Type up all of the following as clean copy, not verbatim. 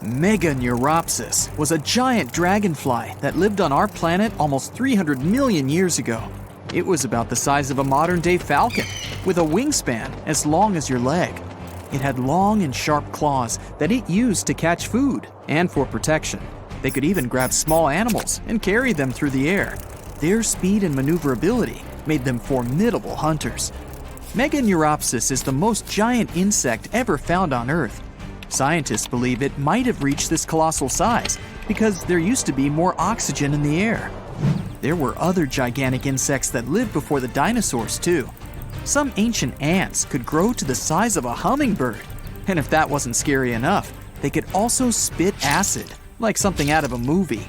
Meganeuropsis was a giant dragonfly that lived on our planet almost 300 million years ago. It was about the size of a modern-day falcon, with a wingspan as long as your leg. It had long and sharp claws that it used to catch food and for protection. They could even grab small animals and carry them through the air. Their speed and maneuverability made them formidable hunters. Meganeuropsis is the most giant insect ever found on Earth. Scientists believe it might have reached this colossal size because there used to be more oxygen in the air. There were other gigantic insects that lived before the dinosaurs too. Some ancient ants could grow to the size of a hummingbird. And if that wasn't scary enough, they could also spit acid, like something out of a movie.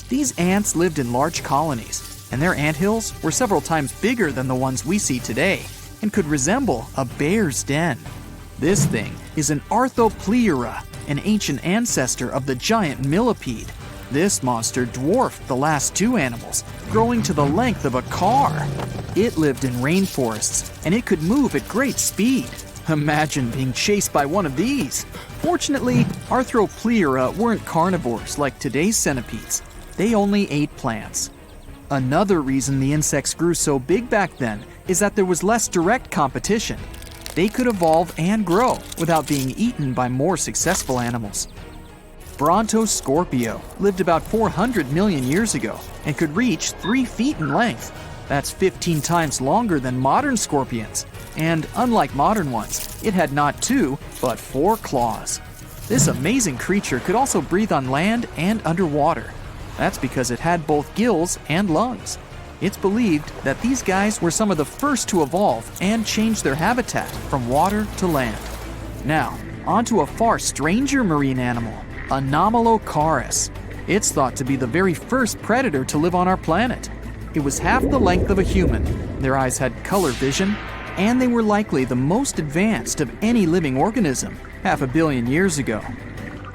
These ants lived in large colonies, and their anthills were several times bigger than the ones we see today and could resemble a bear's den. This thing is an Arthropleura, an ancient ancestor of the giant millipede. This monster dwarfed the last two animals, growing to the length of a car. It lived in rainforests, and it could move at great speed. Imagine being chased by one of these. Fortunately, Arthropleura weren't carnivores like today's centipedes. They only ate plants. Another reason the insects grew so big back then is that there was less direct competition. They could evolve and grow without being eaten by more successful animals. Brontoscorpio lived about 400 million years ago and could reach 3 feet in length. That's 15 times longer than modern scorpions. And unlike modern ones, it had not 2, but 4 claws. This amazing creature could also breathe on land and underwater. That's because it had both gills and lungs. It's believed that these guys were some of the first to evolve and change their habitat from water to land. Now, onto a far stranger marine animal, Anomalocaris. It's thought to be the very first predator to live on our planet. It was half the length of a human, their eyes had color vision, and they were likely the most advanced of any living organism 500 million years ago.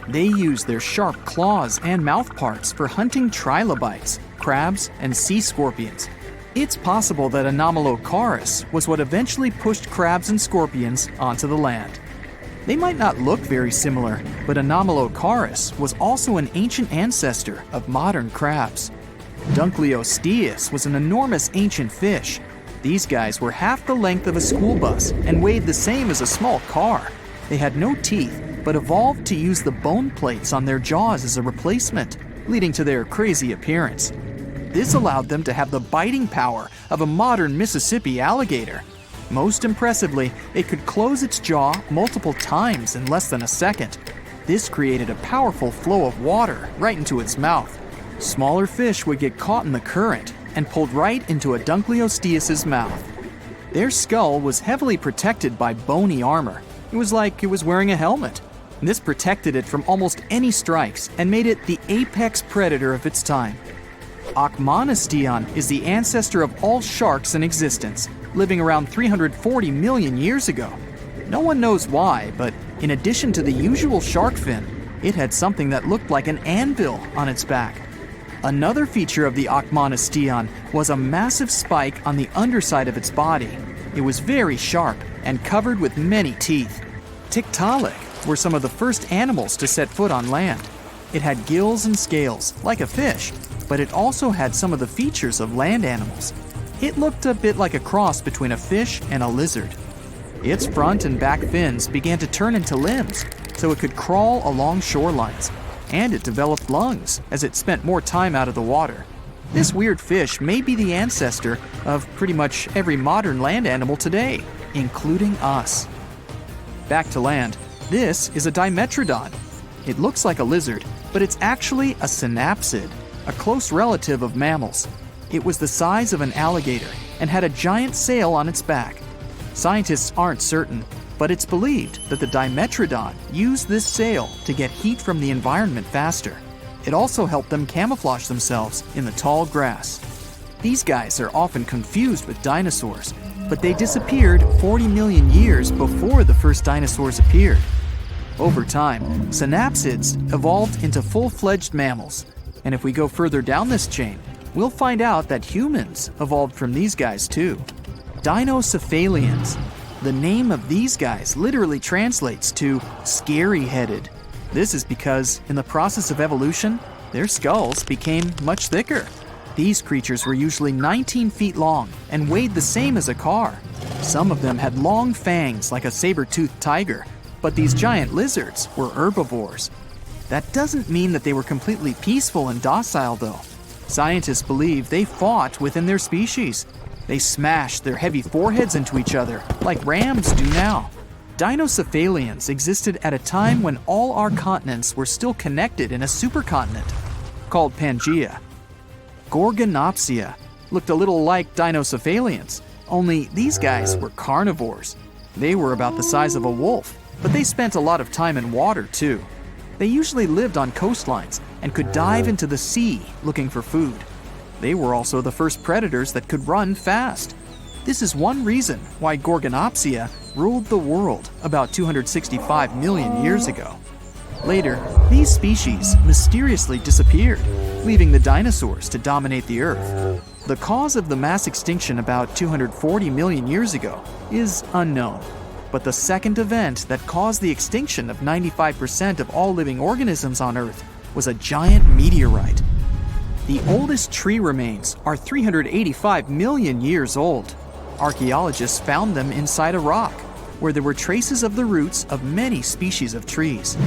They used their sharp claws and mouth parts for hunting trilobites, crabs, and sea scorpions. It's possible that Anomalocaris was what eventually pushed crabs and scorpions onto the land. They might not look very similar, but Anomalocaris was also an ancient ancestor of modern crabs. Dunkleosteus was an enormous ancient fish. These guys were half the length of a school bus and weighed the same as a small car. They had no teeth, but evolved to use the bone plates on their jaws as a replacement, leading to their crazy appearance. This allowed them to have the biting power of a modern Mississippi alligator. Most impressively, it could close its jaw multiple times in less than a second. This created a powerful flow of water right into its mouth. Smaller fish would get caught in the current and pulled right into a Dunkleosteus' mouth. Their skull was heavily protected by bony armor. It was like it was wearing a helmet. This protected it from almost any strikes and made it the apex predator of its time. Achmonistion is the ancestor of all sharks in existence, living around 340 million years ago. No one knows why, but in addition to the usual shark fin, it had something that looked like an anvil on its back. Another feature of the Achmonistion was a massive spike on the underside of its body. It was very sharp and covered with many teeth. Tiktaalik were some of the first animals to set foot on land. It had gills and scales, like a fish, but it also had some of the features of land animals. It looked a bit like a cross between a fish and a lizard. Its front and back fins began to turn into limbs, so it could crawl along shorelines. And it developed lungs as it spent more time out of the water. This weird fish may be the ancestor of pretty much every modern land animal today, including us. Back to land, this is a Dimetrodon. It looks like a lizard, but it's actually a synapsid, a close relative of mammals. It was the size of an alligator and had a giant sail on its back. Scientists aren't certain, but it's believed that the Dimetrodon used this sail to get heat from the environment faster. It also helped them camouflage themselves in the tall grass. These guys are often confused with dinosaurs, but they disappeared 40 million years before the first dinosaurs appeared. Over time, synapsids evolved into full-fledged mammals. And if we go further down this chain, we'll find out that humans evolved from these guys too. Dinocephalians. The name of these guys literally translates to scary-headed. This is because, in the process of evolution, their skulls became much thicker. These creatures were usually 19 feet long and weighed the same as a car. Some of them had long fangs like a saber-toothed tiger, but these giant lizards were herbivores. That doesn't mean that they were completely peaceful and docile, though. Scientists believe they fought within their species. They smashed their heavy foreheads into each other, like rams do now. Dinocephalians existed at a time when all our continents were still connected in a supercontinent, called Pangaea. Gorgonopsia looked a little like Dinocephalians, only these guys were carnivores. They were about the size of a wolf, but they spent a lot of time in water too. They usually lived on coastlines and could dive into the sea looking for food. They were also the first predators that could run fast. This is one reason why Gorgonopsia ruled the world about 265 million years ago. Later, these species mysteriously disappeared, leaving the dinosaurs to dominate the Earth. The cause of the mass extinction about 240 million years ago is unknown. But the second event that caused the extinction of 95% of all living organisms on Earth was a giant meteorite. The oldest tree remains are 385 million years old. Archaeologists found them inside a rock, where there were traces of the roots of many species of trees.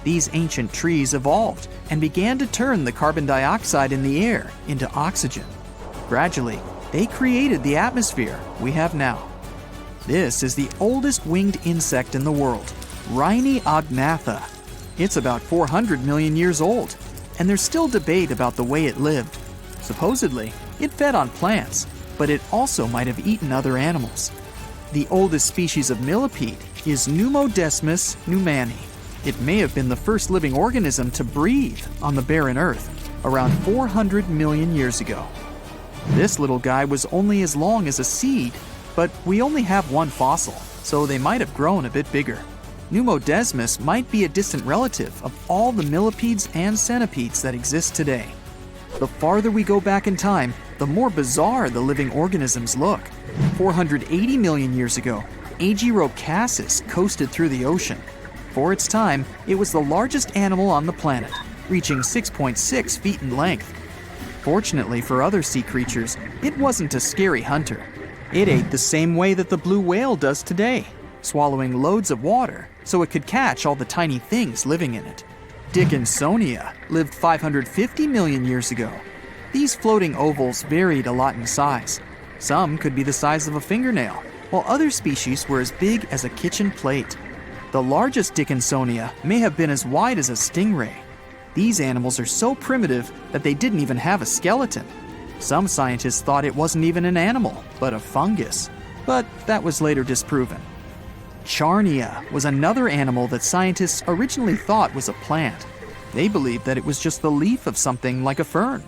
These ancient trees evolved and began to turn the carbon dioxide in the air into oxygen. Gradually, they created the atmosphere we have now. This is the oldest winged insect in the world, Rhyniognathus. It's about 400 million years old, and there's still debate about the way it lived. Supposedly, it fed on plants, but it also might have eaten other animals. The oldest species of millipede is Pneumodesmus pneumani. It may have been the first living organism to breathe on the barren Earth around 400 million years ago. This little guy was only as long as a seed, but we only have one fossil, so they might have grown a bit bigger. Pneumodesmus might be a distant relative of all the millipedes and centipedes that exist today. The farther we go back in time, the more bizarre the living organisms look. 480 million years ago, Agirocassus coasted through the ocean. For its time, it was the largest animal on the planet, reaching 6.6 feet in length. Fortunately for other sea creatures, it wasn't a scary hunter. It ate the same way that the blue whale does today, swallowing loads of water so it could catch all the tiny things living in it. Dickinsonia lived 550 million years ago. These floating ovals varied a lot in size. Some could be the size of a fingernail, while other species were as big as a kitchen plate. The largest Dickinsonia may have been as wide as a stingray. These animals are so primitive that they didn't even have a skeleton. Some scientists thought it wasn't even an animal, but a fungus. But that was later disproven. Charnia was another animal that scientists originally thought was a plant. They believed that it was just the leaf of something like a fern.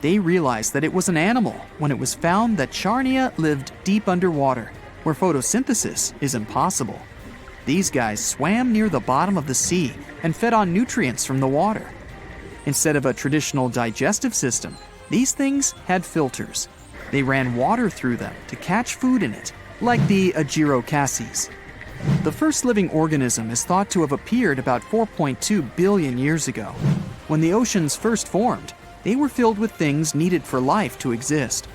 They realized that it was an animal when it was found that Charnia lived deep underwater, where photosynthesis is impossible. These guys swam near the bottom of the sea and fed on nutrients from the water. Instead of a traditional digestive system, these things had filters. They ran water through them to catch food in it, like the Agirocassus. The first living organism is thought to have appeared about 4.2 billion years ago. When the oceans first formed, they were filled with things needed for life to exist.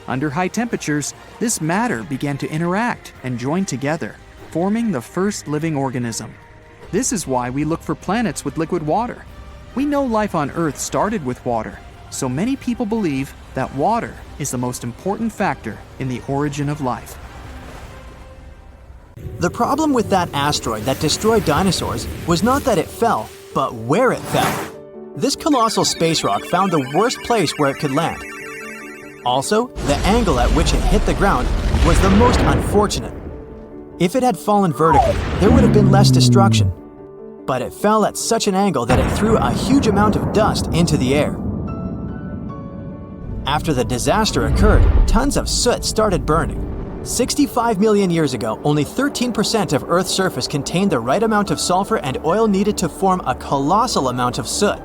Under high temperatures, this matter began to interact and join together, forming the first living organism. This is why we look for planets with liquid water. We know life on Earth started with water, so many people believe that water is the most important factor in the origin of life. The problem with that asteroid that destroyed dinosaurs was not that it fell, but where it fell. This colossal space rock found the worst place where it could land. Also, the angle at which it hit the ground was the most unfortunate. If it had fallen vertically, there would have been less destruction. But it fell at such an angle that it threw a huge amount of dust into the air. After the disaster occurred, tons of soot started burning. 65 million years ago, only 13% of Earth's surface contained the right amount of sulfur and oil needed to form a colossal amount of soot.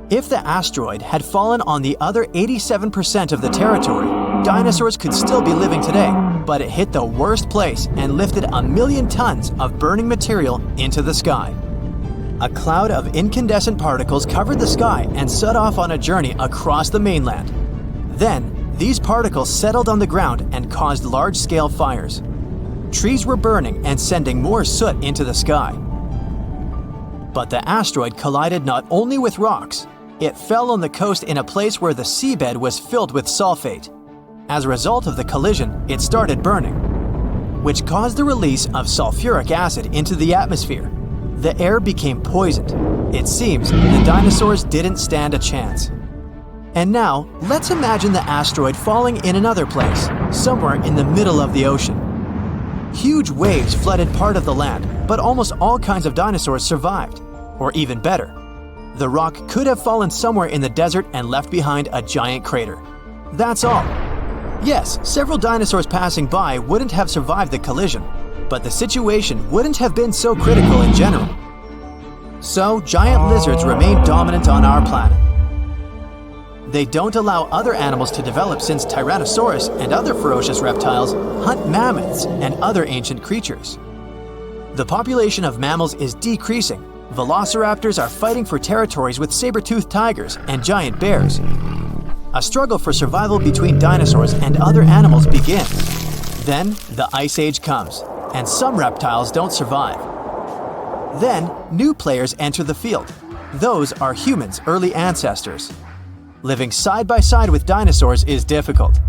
If the asteroid had fallen on the other 87% of the territory, dinosaurs could still be living today, but it hit the worst place and lifted 1 million tons of burning material into the sky. a cloud of incandescent particles covered the sky and set off on a journey across the mainland. Then, these particles settled on the ground and caused large-scale fires. Trees were burning and sending more soot into the sky. But the asteroid collided not only with rocks, it fell on the coast in a place where the seabed was filled with sulfate. As a result of the collision, it started burning, which caused the release of sulfuric acid into the atmosphere. The air became poisoned. It seems the dinosaurs didn't stand a chance. And now, let's imagine the asteroid falling in another place, somewhere in the middle of the ocean. Huge waves flooded part of the land, but almost all kinds of dinosaurs survived. Or even better, the rock could have fallen somewhere in the desert and left behind a giant crater. That's all. Yes, several dinosaurs passing by wouldn't have survived the collision, but the situation wouldn't have been so critical in general. So, giant lizards remain dominant on our planet. They don't allow other animals to develop since Tyrannosaurus and other ferocious reptiles hunt mammoths and other ancient creatures. The population of mammals is decreasing. Velociraptors are fighting for territories with saber-toothed tigers and giant bears. A struggle for survival between dinosaurs and other animals begins. Then, the Ice Age comes, and some reptiles don't survive. Then, new players enter the field. Those are humans' early ancestors. Living side by side with dinosaurs is difficult.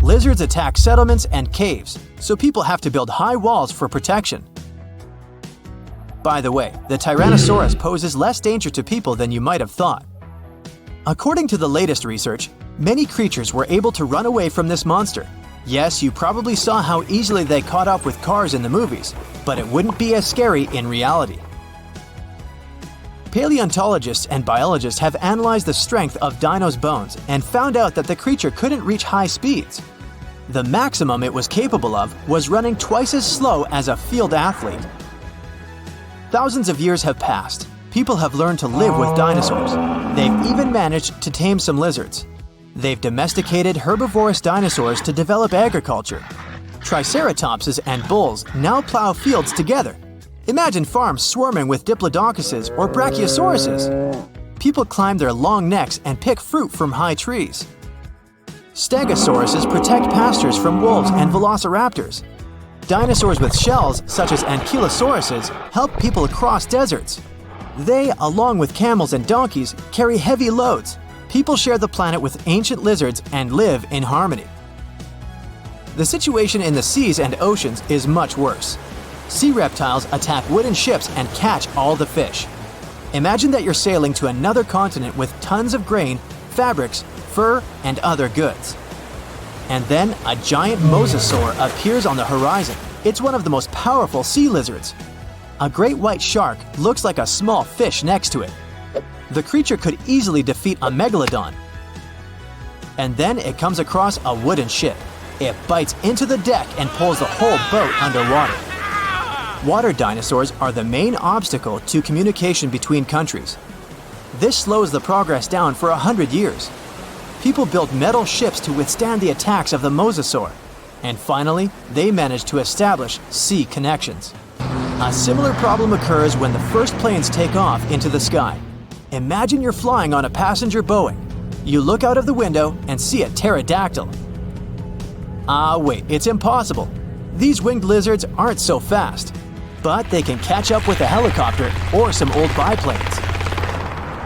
Lizards attack settlements and caves, so people have to build high walls for protection. By the way, the Tyrannosaurus poses less danger to people than you might have thought. According to the latest research, many creatures were able to run away from this monster. Yes, you probably saw how easily they caught up with cars in the movies, but it wouldn't be as scary in reality. Paleontologists and biologists have analyzed the strength of dinos' bones and found out that the creature couldn't reach high speeds. The maximum it was capable of was running twice as slow as a field athlete. Thousands of years have passed. People have learned to live with dinosaurs. They've even managed to tame some lizards. They've domesticated herbivorous dinosaurs to develop agriculture. Triceratopses and bulls now plow fields together. Imagine farms swarming with diplodocuses or brachiosauruses. People climb their long necks and pick fruit from high trees. Stegosauruses protect pastures from wolves and velociraptors. Dinosaurs with shells, such as ankylosauruses, help people across deserts. They, along with camels and donkeys, carry heavy loads. People share the planet with ancient lizards and live in harmony. The situation in the seas and oceans is much worse. Sea reptiles attack wooden ships and catch all the fish. Imagine that you're sailing to another continent with tons of grain, fabrics, fur, and other goods. And then a giant mosasaur appears on the horizon. It's one of the most powerful sea lizards. A great white shark looks like a small fish next to it. The creature could easily defeat a megalodon. And then it comes across a wooden ship. It bites into the deck and pulls the whole boat underwater. Water dinosaurs are the main obstacle to communication between countries. This slows the progress down for 100 years. People built metal ships to withstand the attacks of the mosasaur. And finally, they managed to establish sea connections. A similar problem occurs when the first planes take off into the sky. Imagine you're flying on a passenger Boeing. You look out of the window and see a pterodactyl. Ah, wait, it's impossible. These winged lizards aren't so fast, but they can catch up with a helicopter or some old biplanes.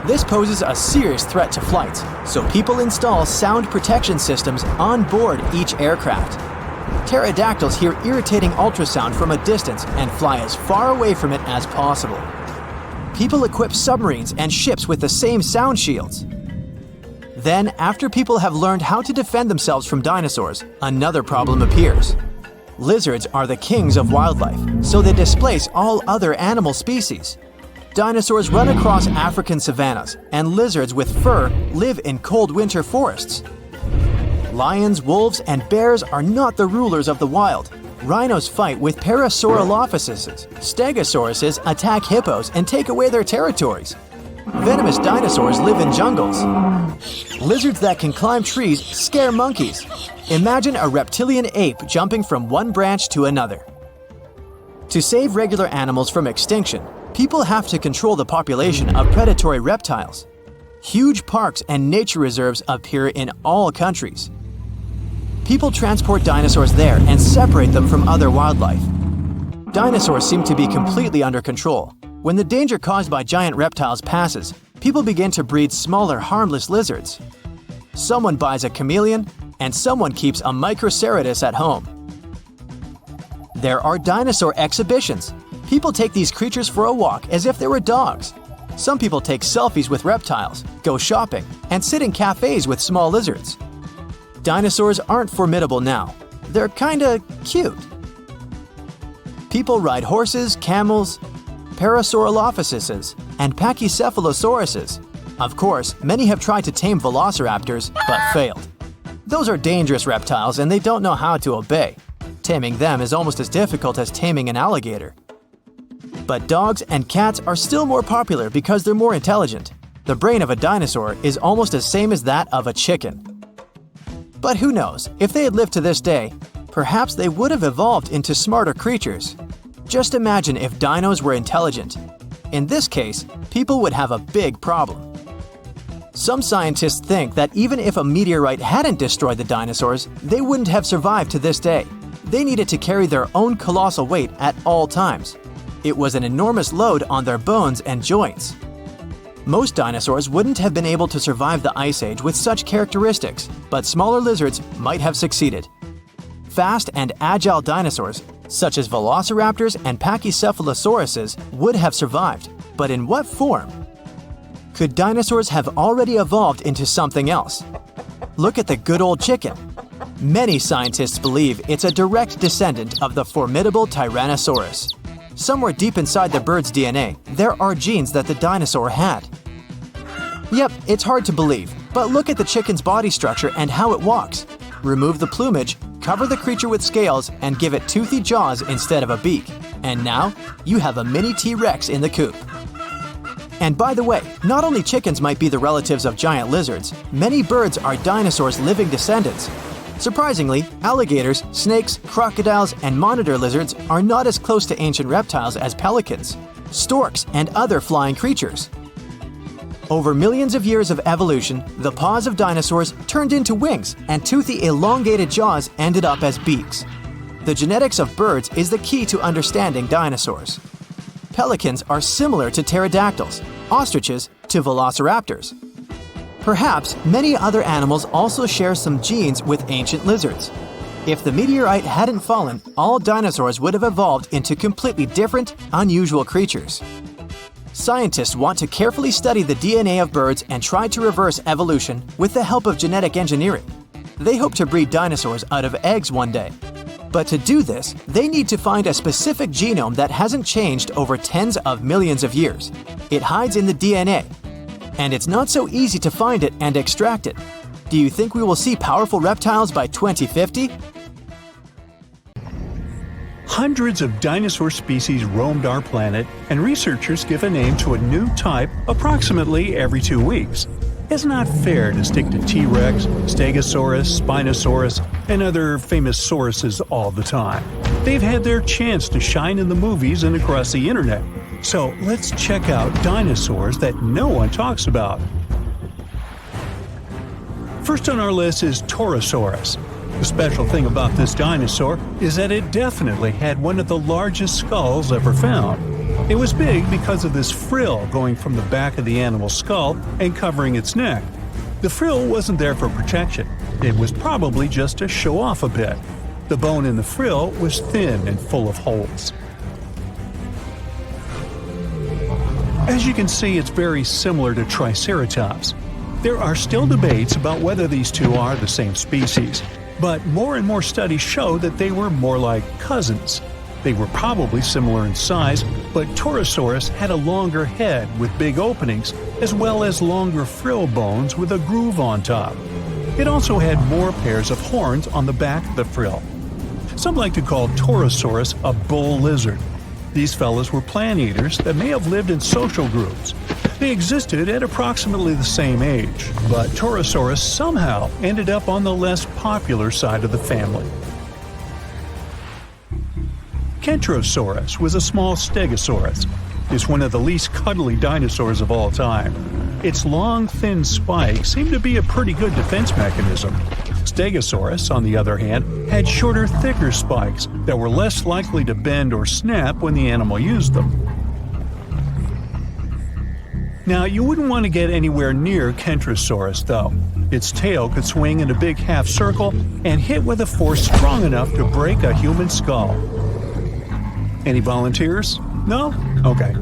This poses a serious threat to flights, so people install sound protection systems on board each aircraft. Pterodactyls hear irritating ultrasound from a distance and fly as far away from it as possible. People equip submarines and ships with the same sound shields. Then, after people have learned how to defend themselves from dinosaurs, another problem appears. Lizards are the kings of wildlife, so they displace all other animal species. Dinosaurs run across African savannas, and lizards with fur live in cold winter forests. Lions, wolves, and bears are not the rulers of the wild. Rhinos fight with Parasaurolophuses. Stegosauruses attack hippos and take away their territories. Venomous dinosaurs live in jungles. Lizards that can climb trees scare monkeys. Imagine a reptilian ape jumping from one branch to another. To save regular animals from extinction, People have to control the population of predatory reptiles. Huge parks and nature reserves appear in all countries. People transport dinosaurs there and separate them from other wildlife. Dinosaurs seem to be completely under control. When the danger caused by giant reptiles passes, people begin to breed smaller, harmless lizards. Someone buys a chameleon, and someone keeps a Microceratus at home. There are dinosaur exhibitions. People take these creatures for a walk as if they were dogs. Some people take selfies with reptiles, go shopping, and sit in cafes with small lizards. Dinosaurs aren't formidable now. They're kinda cute. People ride horses, camels, Parasaurolophuses, and Pachycephalosauruses. Of course, many have tried to tame velociraptors, but failed. Those are dangerous reptiles and they don't know how to obey. Taming them is almost as difficult as taming an alligator. But dogs and cats are still more popular because they're more intelligent. The brain of a dinosaur is almost the same as that of a chicken. But who knows, if they had lived to this day, perhaps they would have evolved into smarter creatures. Just imagine if dinos were intelligent. In this case, people would have a big problem. Some scientists think that even if a meteorite hadn't destroyed the dinosaurs, they wouldn't have survived to this day. They needed to carry their own colossal weight at all times. It was an enormous load on their bones and joints. Most dinosaurs wouldn't have been able to survive the Ice Age with such characteristics, but smaller lizards might have succeeded. Fast and agile dinosaurs, such as velociraptors and Pachycephalosauruses, would have survived, but in what form? Could dinosaurs have already evolved into something else? Look at the good old chicken. Many scientists believe it's a direct descendant of the formidable Tyrannosaurus. Somewhere deep inside the bird's DNA, there are genes that the dinosaur had. Yep, it's hard to believe, but look at the chicken's body structure and how it walks. Remove the plumage, cover the creature with scales, and give it toothy jaws instead of a beak. And now, you have a mini T-Rex in the coop. And by the way, not only chickens might be the relatives of giant lizards, many birds are dinosaurs' living descendants. Surprisingly, alligators, snakes, crocodiles, and monitor lizards are not as close to ancient reptiles as pelicans, storks, and other flying creatures. Over millions of years of evolution, the paws of dinosaurs turned into wings, and toothy elongated jaws ended up as beaks. The genetics of birds is the key to understanding dinosaurs. Pelicans are similar to pterodactyls, ostriches to velociraptors. Perhaps many other animals also share some genes with ancient lizards. If the meteorite hadn't fallen, all dinosaurs would have evolved into completely different, unusual creatures. Scientists want to carefully study the DNA of birds and try to reverse evolution with the help of genetic engineering. They hope to breed dinosaurs out of eggs one day. But to do this, they need to find a specific genome that hasn't changed over tens of millions of years. It hides in the DNA. And it's not so easy to find it and extract it. Do you think we will see powerful reptiles by 2050? Hundreds of dinosaur species roamed our planet, and researchers give a name to a new type approximately every 2 weeks. It's not fair to stick to T-Rex, Stegosaurus, Spinosaurus, and other famous sauruses all the time. They've had their chance to shine in the movies and across the internet. So let's check out dinosaurs that no one talks about. First on our list is Torosaurus. The special thing about this dinosaur is that it definitely had one of the largest skulls ever found. It was big because of this frill going from the back of the animal's skull and covering its neck. The frill wasn't there for protection. It was probably just to show off a bit. The bone in the frill was thin and full of holes. As you can see, it's very similar to Triceratops. There are still debates about whether these two are the same species, but more and more studies show that they were more like cousins. They were probably similar in size, but Torosaurus had a longer head with big openings, as well as longer frill bones with a groove on top. It also had more pairs of horns on the back of the frill. Some like to call Torosaurus a bull lizard. These fellows were plant eaters that may have lived in social groups. They existed at approximately the same age, but Torosaurus somehow ended up on the less popular side of the family. Kentrosaurus was a small stegosaurus. is one of the least cuddly dinosaurs of all time. Its long, thin spikes seem to be a pretty good defense mechanism. Stegosaurus, on the other hand, had shorter, thicker spikes that were less likely to bend or snap when the animal used them. Now, you wouldn't want to get anywhere near Kentrosaurus, though. Its tail could swing in a big half circle and hit with a force strong enough to break a human skull. Any volunteers? No? Okay.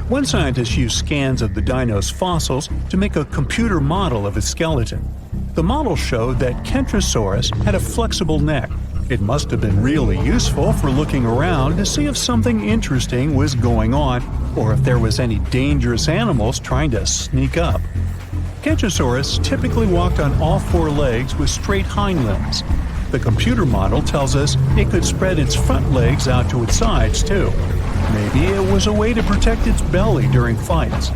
One scientist used scans of the dino's fossils to make a computer model of its skeleton. The model showed that Kentrosaurus had a flexible neck. It must have been really useful for looking around to see if something interesting was going on or if there was any dangerous animals trying to sneak up. Kentrosaurus typically walked on all four legs with straight hind limbs. The computer model tells us it could spread its front legs out to its sides, too. Maybe it was a way to protect its belly during fights.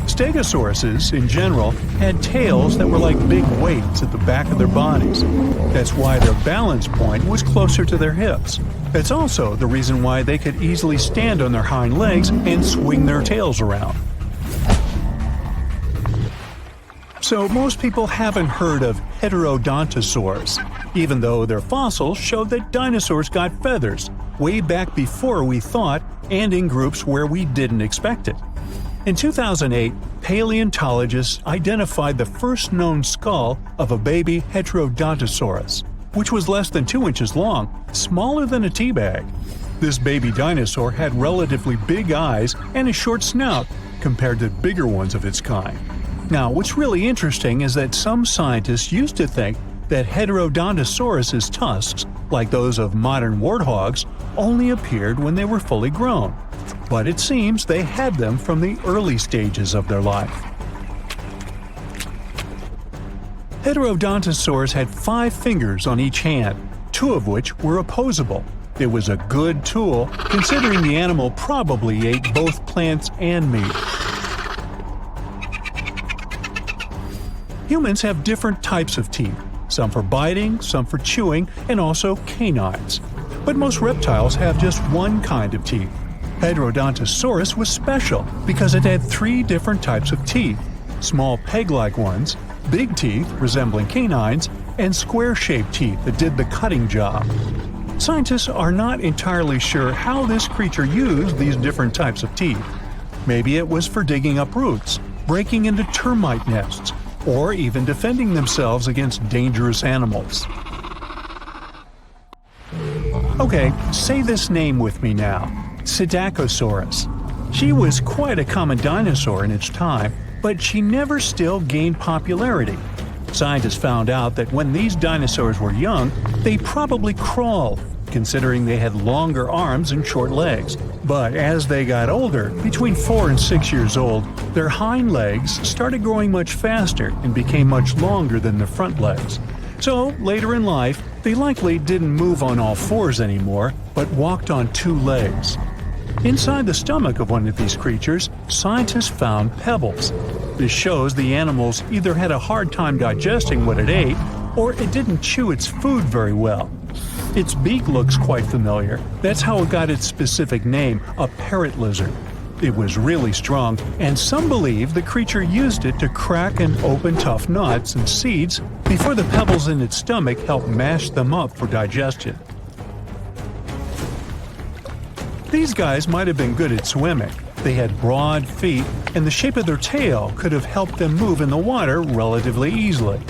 Stegosauruses, in general, had tails that were like big weights at the back of their bodies. That's why their balance point was closer to their hips. That's also the reason why they could easily stand on their hind legs and swing their tails around. So most people haven't heard of Heterodontosaurs, even though their fossils show that dinosaurs got feathers way back before we thought and in groups where we didn't expect it. In 2008, paleontologists identified the first known skull of a baby Heterodontosaurus, which was less than 2 inches long, smaller than a tea bag. This baby dinosaur had relatively big eyes and a short snout compared to bigger ones of its kind. Now, what's really interesting is that some scientists used to think that Heterodontosaurus's tusks, like those of modern warthogs, only appeared when they were fully grown. But it seems they had them from the early stages of their life. Heterodontosaurus had 5 fingers on each hand, 2 of which were opposable. It was a good tool, considering the animal probably ate both plants and meat. Humans have different types of teeth, some for biting, some for chewing, and also canines. But most reptiles have just one kind of teeth. Heterodontosaurus was special because it had 3 different types of teeth: small peg-like ones, big teeth resembling canines, and square-shaped teeth that did the cutting job. Scientists are not entirely sure how this creature used these different types of teeth. Maybe it was for digging up roots, breaking into termite nests, or even defending themselves against dangerous animals. Okay, say this name with me now: Psittacosaurus. She was quite a common dinosaur in its time, but she never still gained popularity. Scientists found out that when these dinosaurs were young, they probably crawled, considering they had longer arms and short legs. But as they got older, between 4 and 6 years old, their hind legs started growing much faster and became much longer than their front legs. So, later in life, they likely didn't move on all fours anymore, but walked on 2 legs. Inside the stomach of one of these creatures, scientists found pebbles. This shows the animals either had a hard time digesting what it ate, or it didn't chew its food very well. Its beak looks quite familiar. That's how it got its specific name, a parrot lizard. It was really strong, and some believe the creature used it to crack and open tough nuts and seeds before the pebbles in its stomach helped mash them up for digestion. These guys might have been good at swimming. They had broad feet, and the shape of their tail could have helped them move in the water relatively easily.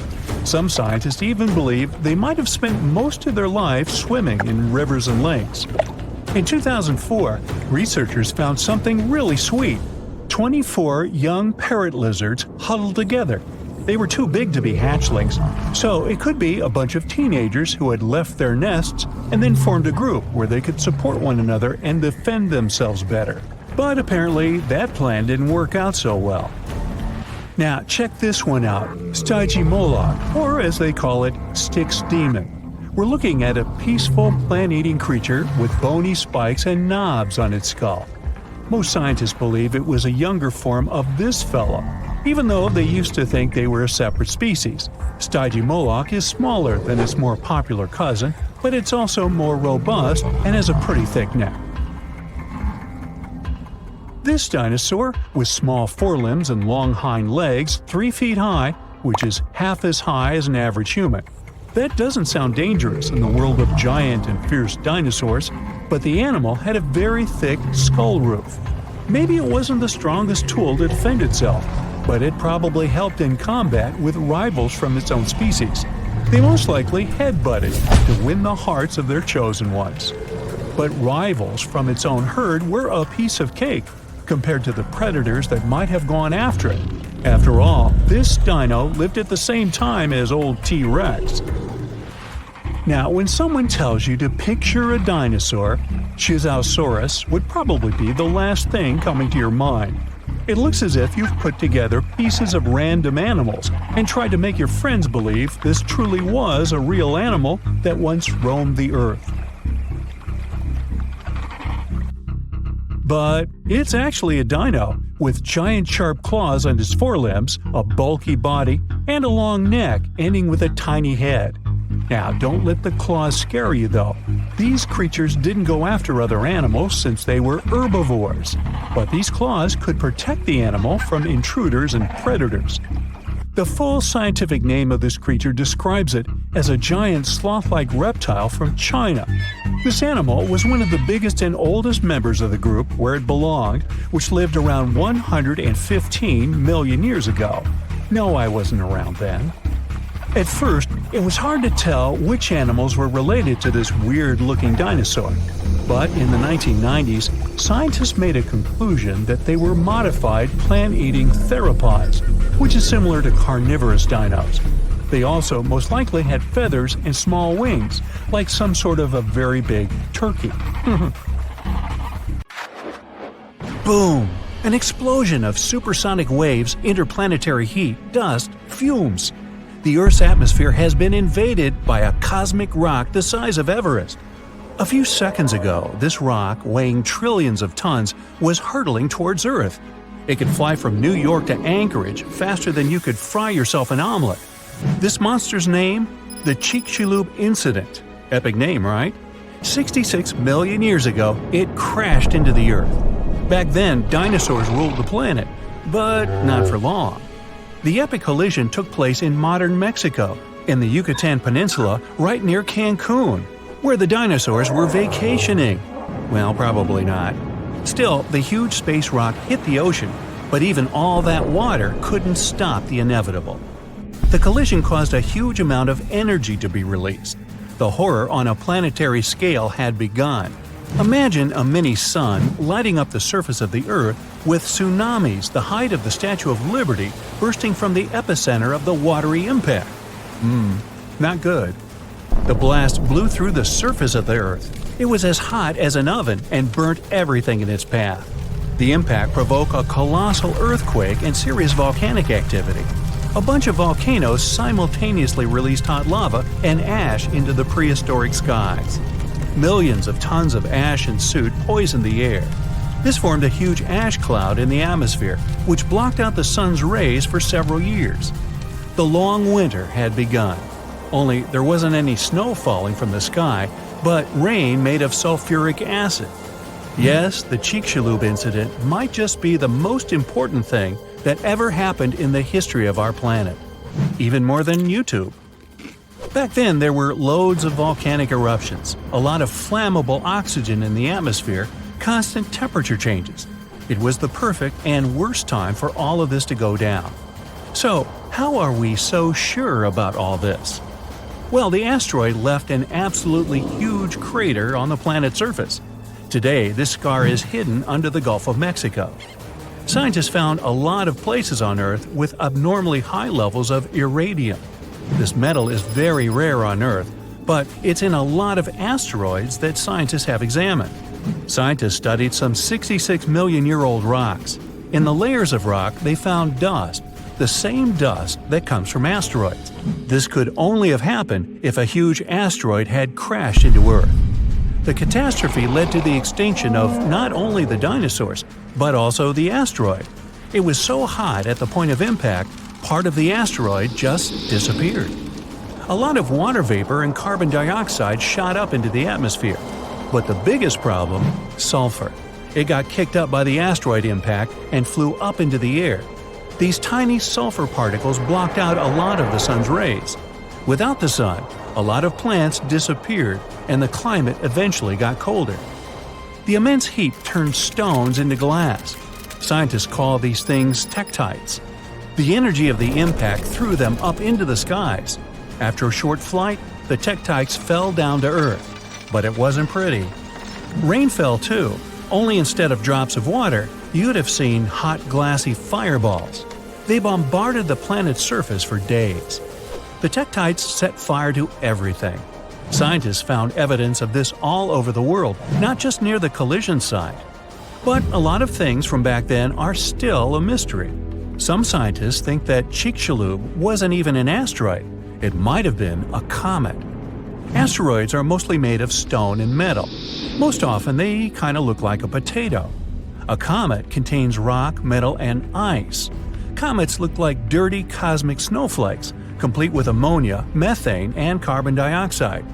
Some scientists even believe they might have spent most of their lives swimming in rivers and lakes. In 2004, researchers found something really sweet: 24 young parrot lizards huddled together. They were too big to be hatchlings, so it could be a bunch of teenagers who had left their nests and then formed a group where they could support one another and defend themselves better. But apparently, that plan didn't work out so well. Now, check this one out: Stygimoloch, or as they call it, Styx demon. We're looking at a peaceful plant-eating creature with bony spikes and knobs on its skull. Most scientists believe it was a younger form of this fellow, even though they used to think they were a separate species. Stygimoloch is smaller than its more popular cousin, but it's also more robust and has a pretty thick neck. This dinosaur, with small forelimbs and long hind legs 3 feet high, which is half as high as an average human. That doesn't sound dangerous in the world of giant and fierce dinosaurs, but the animal had a very thick skull roof. Maybe it wasn't the strongest tool to defend itself, but it probably helped in combat with rivals from its own species. They most likely headbutted to win the hearts of their chosen ones. But rivals from its own herd were a piece of cake compared to the predators that might have gone after it. After all, this dino lived at the same time as old T-Rex. Now, when someone tells you to picture a dinosaur, Chicxulub would probably be the last thing coming to your mind. It looks as if you've put together pieces of random animals and tried to make your friends believe this truly was a real animal that once roamed the earth. But it's actually a dino, with giant sharp claws on its forelimbs, a bulky body, and a long neck ending with a tiny head. Now, don't let the claws scare you though. These creatures didn't go after other animals since they were herbivores, but these claws could protect the animal from intruders and predators. The full scientific name of this creature describes it as a giant sloth-like reptile from China. This animal was one of the biggest and oldest members of the group where it belonged, which lived around 115 million years ago. No, I wasn't around then. At first, it was hard to tell which animals were related to this weird-looking dinosaur. But in the 1990s, scientists made a conclusion that they were modified plant-eating theropods, which is similar to carnivorous dinos. They also most likely had feathers and small wings, like some sort of a very big turkey. Boom! An explosion of supersonic waves, interplanetary heat, dust, fumes. The Earth's atmosphere has been invaded by a cosmic rock the size of Everest. A few seconds ago, this rock, weighing trillions of tons, was hurtling towards Earth. It could fly from New York to Anchorage faster than you could fry yourself an omelet. This monster's name? The Chicxulub incident. Epic name, right? 66 million years ago, it crashed into the Earth. Back then, dinosaurs ruled the planet, but not for long. The epic collision took place in modern Mexico, in the Yucatan Peninsula right near Cancun, where the dinosaurs were vacationing. Well, probably not. Still, the huge space rock hit the ocean, but even all that water couldn't stop the inevitable. The collision caused a huge amount of energy to be released. The horror on a planetary scale had begun. Imagine a mini-sun lighting up the surface of the Earth with tsunamis the height of the Statue of Liberty bursting from the epicenter of the watery impact. Not good. The blast blew through the surface of the Earth. It was as hot as an oven and burnt everything in its path. The impact provoked a colossal earthquake and serious volcanic activity. A bunch of volcanoes simultaneously released hot lava and ash into the prehistoric skies. Millions of tons of ash and soot poisoned the air. This formed a huge ash cloud in the atmosphere, which blocked out the sun's rays for several years. The long winter had begun. Only there wasn't any snow falling from the sky, but rain made of sulfuric acid. Yes, the Chicxulub incident might just be the most important thing that ever happened in the history of our planet. Even more than YouTube. Back then, there were loads of volcanic eruptions, a lot of flammable oxygen in the atmosphere, constant temperature changes. It was the perfect and worst time for all of this to go down. So, how are we so sure about all this? Well, the asteroid left an absolutely huge crater on the planet's surface. Today, this scar is hidden under the Gulf of Mexico. Scientists found a lot of places on Earth with abnormally high levels of iridium. This metal is very rare on Earth, but it's in a lot of asteroids that scientists have examined. Scientists studied some 66 million-year-old rocks. In the layers of rock, they found dust, the same dust that comes from asteroids. This could only have happened if a huge asteroid had crashed into Earth. The catastrophe led to the extinction of not only the dinosaurs, but also the asteroid. It was so hot at the point of impact, part of the asteroid just disappeared. A lot of water vapor and carbon dioxide shot up into the atmosphere. But the biggest problem, sulfur. It got kicked up by the asteroid impact and flew up into the air. These tiny sulfur particles blocked out a lot of the sun's rays. Without the sun, a lot of plants disappeared and the climate eventually got colder. The immense heat turned stones into glass. Scientists call these things tektites. The energy of the impact threw them up into the skies. After a short flight, the tektites fell down to Earth. But it wasn't pretty. Rain fell too, only instead of drops of water, you'd have seen hot glassy fireballs. They bombarded the planet's surface for days. The tektites set fire to everything. Scientists found evidence of this all over the world, not just near the collision site. But a lot of things from back then are still a mystery. Some scientists think that Chicxulub wasn't even an asteroid. It might have been a comet. Asteroids are mostly made of stone and metal. Most often they kind of look like a potato. A comet contains rock, metal, and ice. Comets look like dirty cosmic snowflakes, complete with ammonia, methane, and carbon dioxide.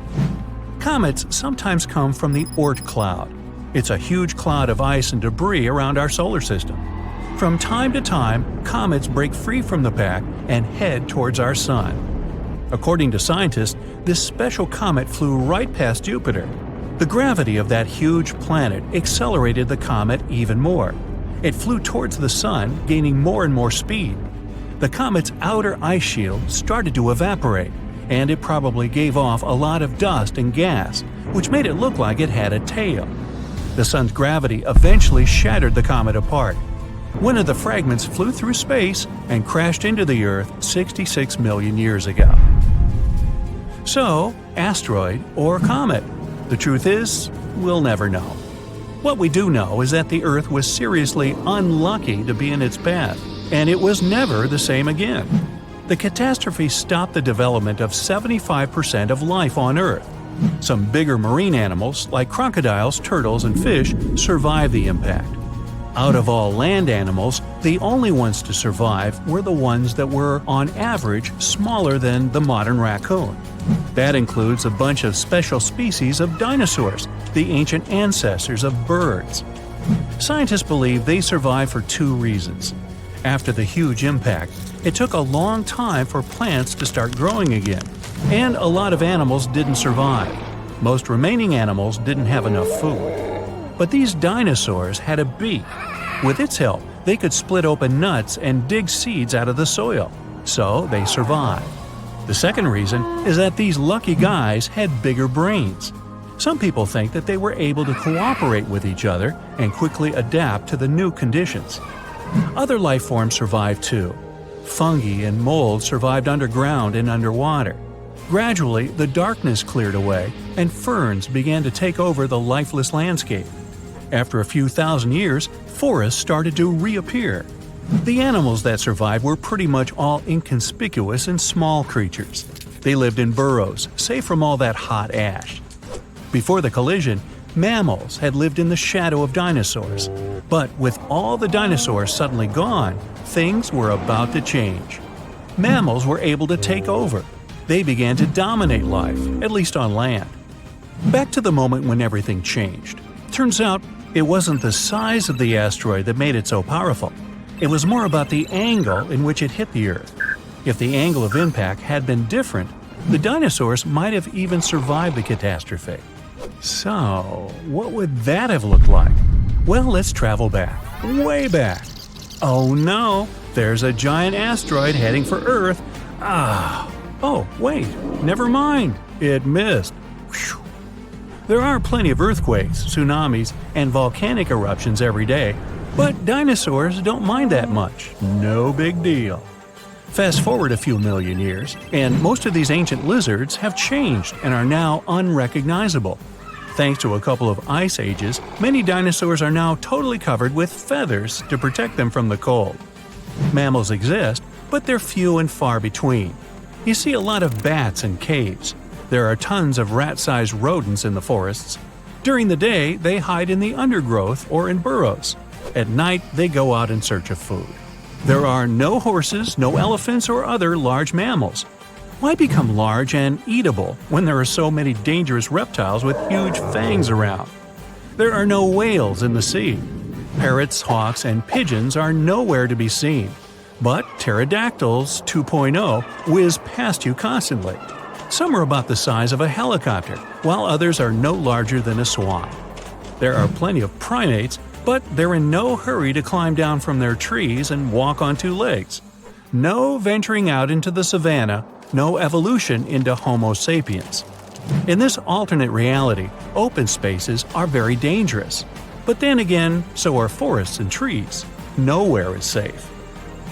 Comets sometimes come from the Oort cloud. It's a huge cloud of ice and debris around our solar system. From time to time, comets break free from the pack and head towards our sun. According to scientists, this special comet flew right past Jupiter. The gravity of that huge planet accelerated the comet even more. It flew towards the sun, gaining more and more speed. The comet's outer ice shield started to evaporate, and it probably gave off a lot of dust and gas, which made it look like it had a tail. The sun's gravity eventually shattered the comet apart. One of the fragments flew through space and crashed into the Earth 66 million years ago. So, asteroid or comet? The truth is, we'll never know. What we do know is that the Earth was seriously unlucky to be in its path, and it was never the same again. The catastrophe stopped the development of 75% of life on Earth. Some bigger marine animals, like crocodiles, turtles, and fish, survived the impact. Out of all land animals, the only ones to survive were the ones that were, on average, smaller than the modern raccoon. That includes a bunch of special species of dinosaurs, the ancient ancestors of birds. Scientists believe they survived for two reasons. After the huge impact, it took a long time for plants to start growing again, and a lot of animals didn't survive. Most remaining animals didn't have enough food. But these dinosaurs had a beak. With its help, they could split open nuts and dig seeds out of the soil, so they survived. The second reason is that these lucky guys had bigger brains. Some people think that they were able to cooperate with each other and quickly adapt to the new conditions. Other life forms survived too. Fungi and mold survived underground and underwater. Gradually, the darkness cleared away and ferns began to take over the lifeless landscape. After a few thousand years, forests started to reappear. The animals that survived were pretty much all inconspicuous and small creatures. They lived in burrows, safe from all that hot ash. Before the collision, mammals had lived in the shadow of dinosaurs. But with all the dinosaurs suddenly gone, things were about to change. Mammals were able to take over. They began to dominate life, at least on land. Back to the moment when everything changed. Turns out, it wasn't the size of the asteroid that made it so powerful. It was more about the angle in which it hit the Earth. If the angle of impact had been different, the dinosaurs might have even survived the catastrophe. So, what would that have looked like? Well, let's travel back, way back. Oh no, there's a giant asteroid heading for Earth. Oh, wait, never mind, it missed. Whew. There are plenty of earthquakes, tsunamis, and volcanic eruptions every day, but dinosaurs don't mind that much. No big deal. Fast forward a few million years, and most of these ancient lizards have changed and are now unrecognizable. Thanks to a couple of ice ages, many dinosaurs are now totally covered with feathers to protect them from the cold. Mammals exist, but they're few and far between. You see a lot of bats in caves. There are tons of rat-sized rodents in the forests. During the day, they hide in the undergrowth or in burrows. At night, they go out in search of food. There are no horses, no elephants, or other large mammals. Why become large and eatable when there are so many dangerous reptiles with huge fangs around? There are no whales in the sea. Parrots, hawks, and pigeons are nowhere to be seen. But pterodactyls 2.0 whiz past you constantly. Some are about the size of a helicopter, while others are no larger than a swan. There are plenty of primates, but they're in no hurry to climb down from their trees and walk on two legs. No venturing out into the savannah, no evolution into Homo sapiens. In this alternate reality, open spaces are very dangerous. But then again, so are forests and trees. Nowhere is safe.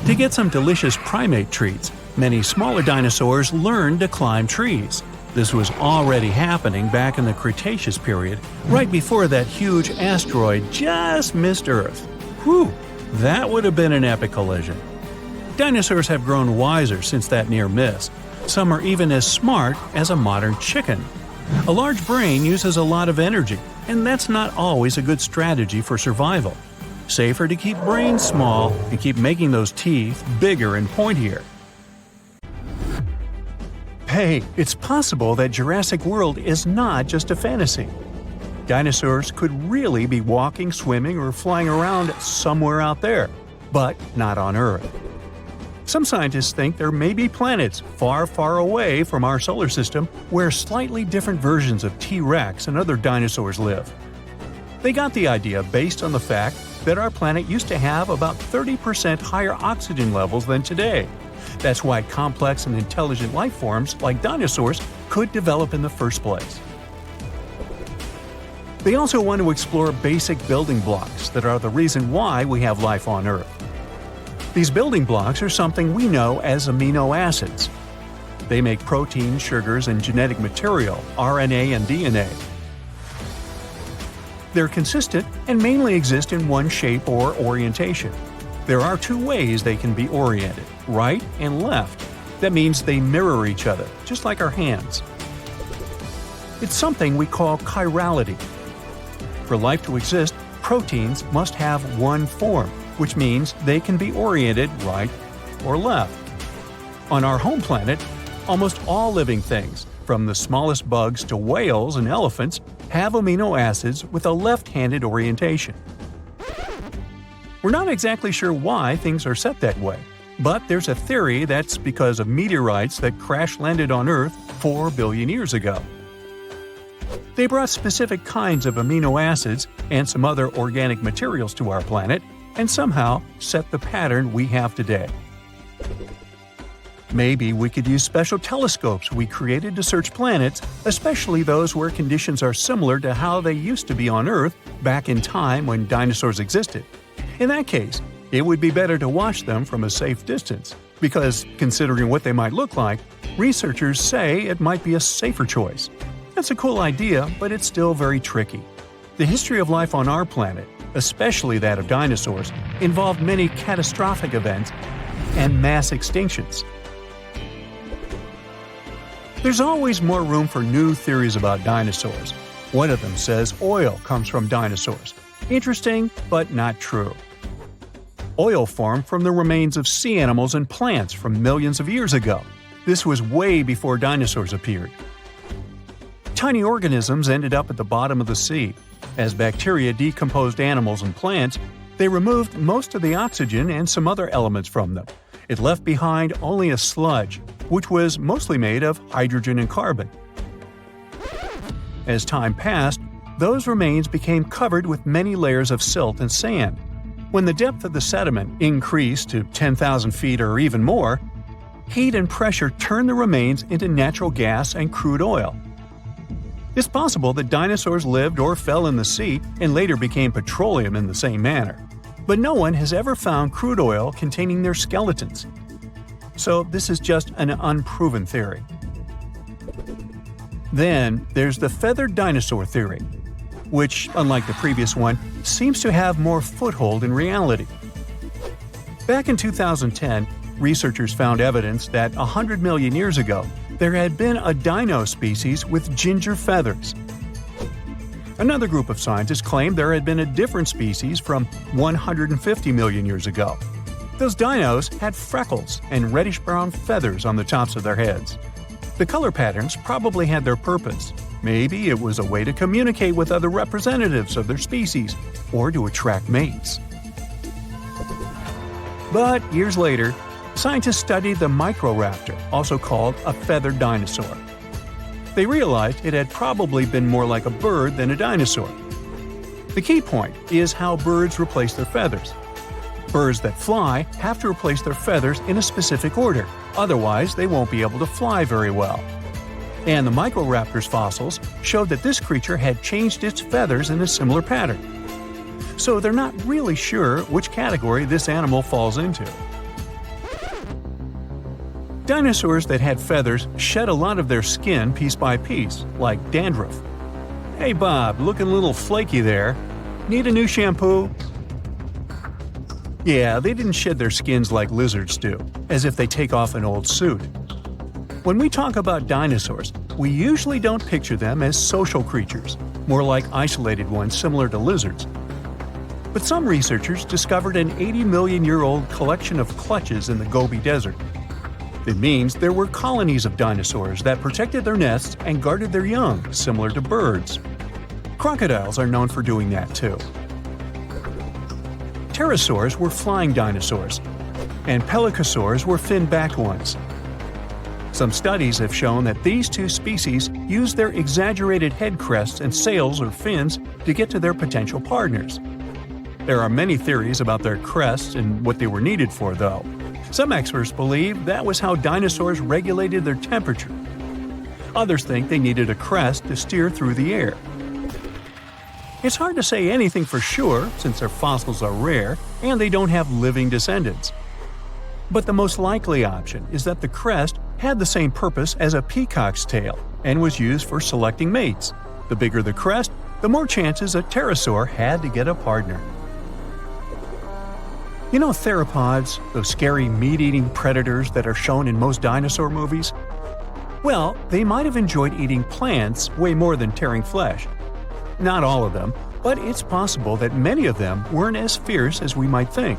To get some delicious primate treats, many smaller dinosaurs learned to climb trees. This was already happening back in the Cretaceous period, right before that huge asteroid just missed Earth. Whew, that would have been an epic collision. Dinosaurs have grown wiser since that near miss. Some are even as smart as a modern chicken. A large brain uses a lot of energy, and that's not always a good strategy for survival. Safer to keep brains small and keep making those teeth bigger and pointier. Hey, it's possible that Jurassic World is not just a fantasy. Dinosaurs could really be walking, swimming, or flying around somewhere out there, but not on Earth. Some scientists think there may be planets far, far away from our solar system where slightly different versions of T-Rex and other dinosaurs live. They got the idea based on the fact that our planet used to have about 30% higher oxygen levels than today. That's why complex and intelligent life forms like dinosaurs could develop in the first place. They also want to explore basic building blocks that are the reason why we have life on Earth. These building blocks are something we know as amino acids. They make proteins, sugars, and genetic material, RNA and DNA. They're consistent and mainly exist in one shape or orientation. There are two ways they can be oriented, right and left. That means they mirror each other, just like our hands. It's something we call chirality. For life to exist, proteins must have one form, which means they can be oriented right or left. On our home planet, almost all living things, from the smallest bugs to whales and elephants, have amino acids with a left-handed orientation. We're not exactly sure why things are set that way, but there's a theory that's because of meteorites that crash-landed on Earth 4 billion years ago. They brought specific kinds of amino acids and some other organic materials to our planet, and somehow set the pattern we have today. Maybe we could use special telescopes we created to search planets, especially those where conditions are similar to how they used to be on Earth back in time when dinosaurs existed. In that case, it would be better to watch them from a safe distance, because considering what they might look like, researchers say it might be a safer choice. That's a cool idea, but it's still very tricky. The history of life on our planet, especially that of dinosaurs, involved many catastrophic events and mass extinctions. There's always more room for new theories about dinosaurs. One of them says oil comes from dinosaurs. Interesting, but not true. Oil formed from the remains of sea animals and plants from millions of years ago. This was way before dinosaurs appeared. Tiny organisms ended up at the bottom of the sea. As bacteria decomposed animals and plants, they removed most of the oxygen and some other elements from them. It left behind only a sludge, which was mostly made of hydrogen and carbon. As time passed, those remains became covered with many layers of silt and sand. When the depth of the sediment increased to 10,000 feet or even more, heat and pressure turned the remains into natural gas and crude oil. It's possible that dinosaurs lived or fell in the sea and later became petroleum in the same manner. But no one has ever found crude oil containing their skeletons. So this is just an unproven theory. Then there's the feathered dinosaur theory, which, unlike the previous one, seems to have more foothold in reality. Back in 2010, researchers found evidence that 100 million years ago, there had been a dino species with ginger feathers. Another group of scientists claimed there had been a different species from 150 million years ago. Those dinos had freckles and reddish-brown feathers on the tops of their heads. The color patterns probably had their purpose. Maybe it was a way to communicate with other representatives of their species or to attract mates. But years later, scientists studied the Microraptor, also called a feathered dinosaur. They realized it had probably been more like a bird than a dinosaur. The key point is how birds replace their feathers. Birds that fly have to replace their feathers in a specific order, otherwise they won't be able to fly very well. And the Microraptor's fossils showed that this creature had changed its feathers in a similar pattern. So they're not really sure which category this animal falls into. Dinosaurs that had feathers shed a lot of their skin piece by piece, like dandruff. Hey Bob, looking a little flaky there. Need a new shampoo? Yeah, they didn't shed their skins like lizards do, as if they take off an old suit. When we talk about dinosaurs, we usually don't picture them as social creatures, more like isolated ones similar to lizards. But some researchers discovered an 80-million-year-old collection of clutches in the Gobi Desert. It means there were colonies of dinosaurs that protected their nests and guarded their young, similar to birds. Crocodiles are known for doing that too. Pterosaurs were flying dinosaurs, and pelycosaurs were fin-backed ones. Some studies have shown that these two species used their exaggerated head crests and sails or fins to get to their potential partners. There are many theories about their crests and what they were needed for, though. Some experts believe that was how dinosaurs regulated their temperature. Others think they needed a crest to steer through the air. It's hard to say anything for sure since their fossils are rare and they don't have living descendants. But the most likely option is that the crest had the same purpose as a peacock's tail and was used for selecting mates. The bigger the crest, the more chances a pterosaur had to get a partner. You know theropods, those scary meat-eating predators that are shown in most dinosaur movies? Well, they might have enjoyed eating plants way more than tearing flesh. Not all of them, but it's possible that many of them weren't as fierce as we might think.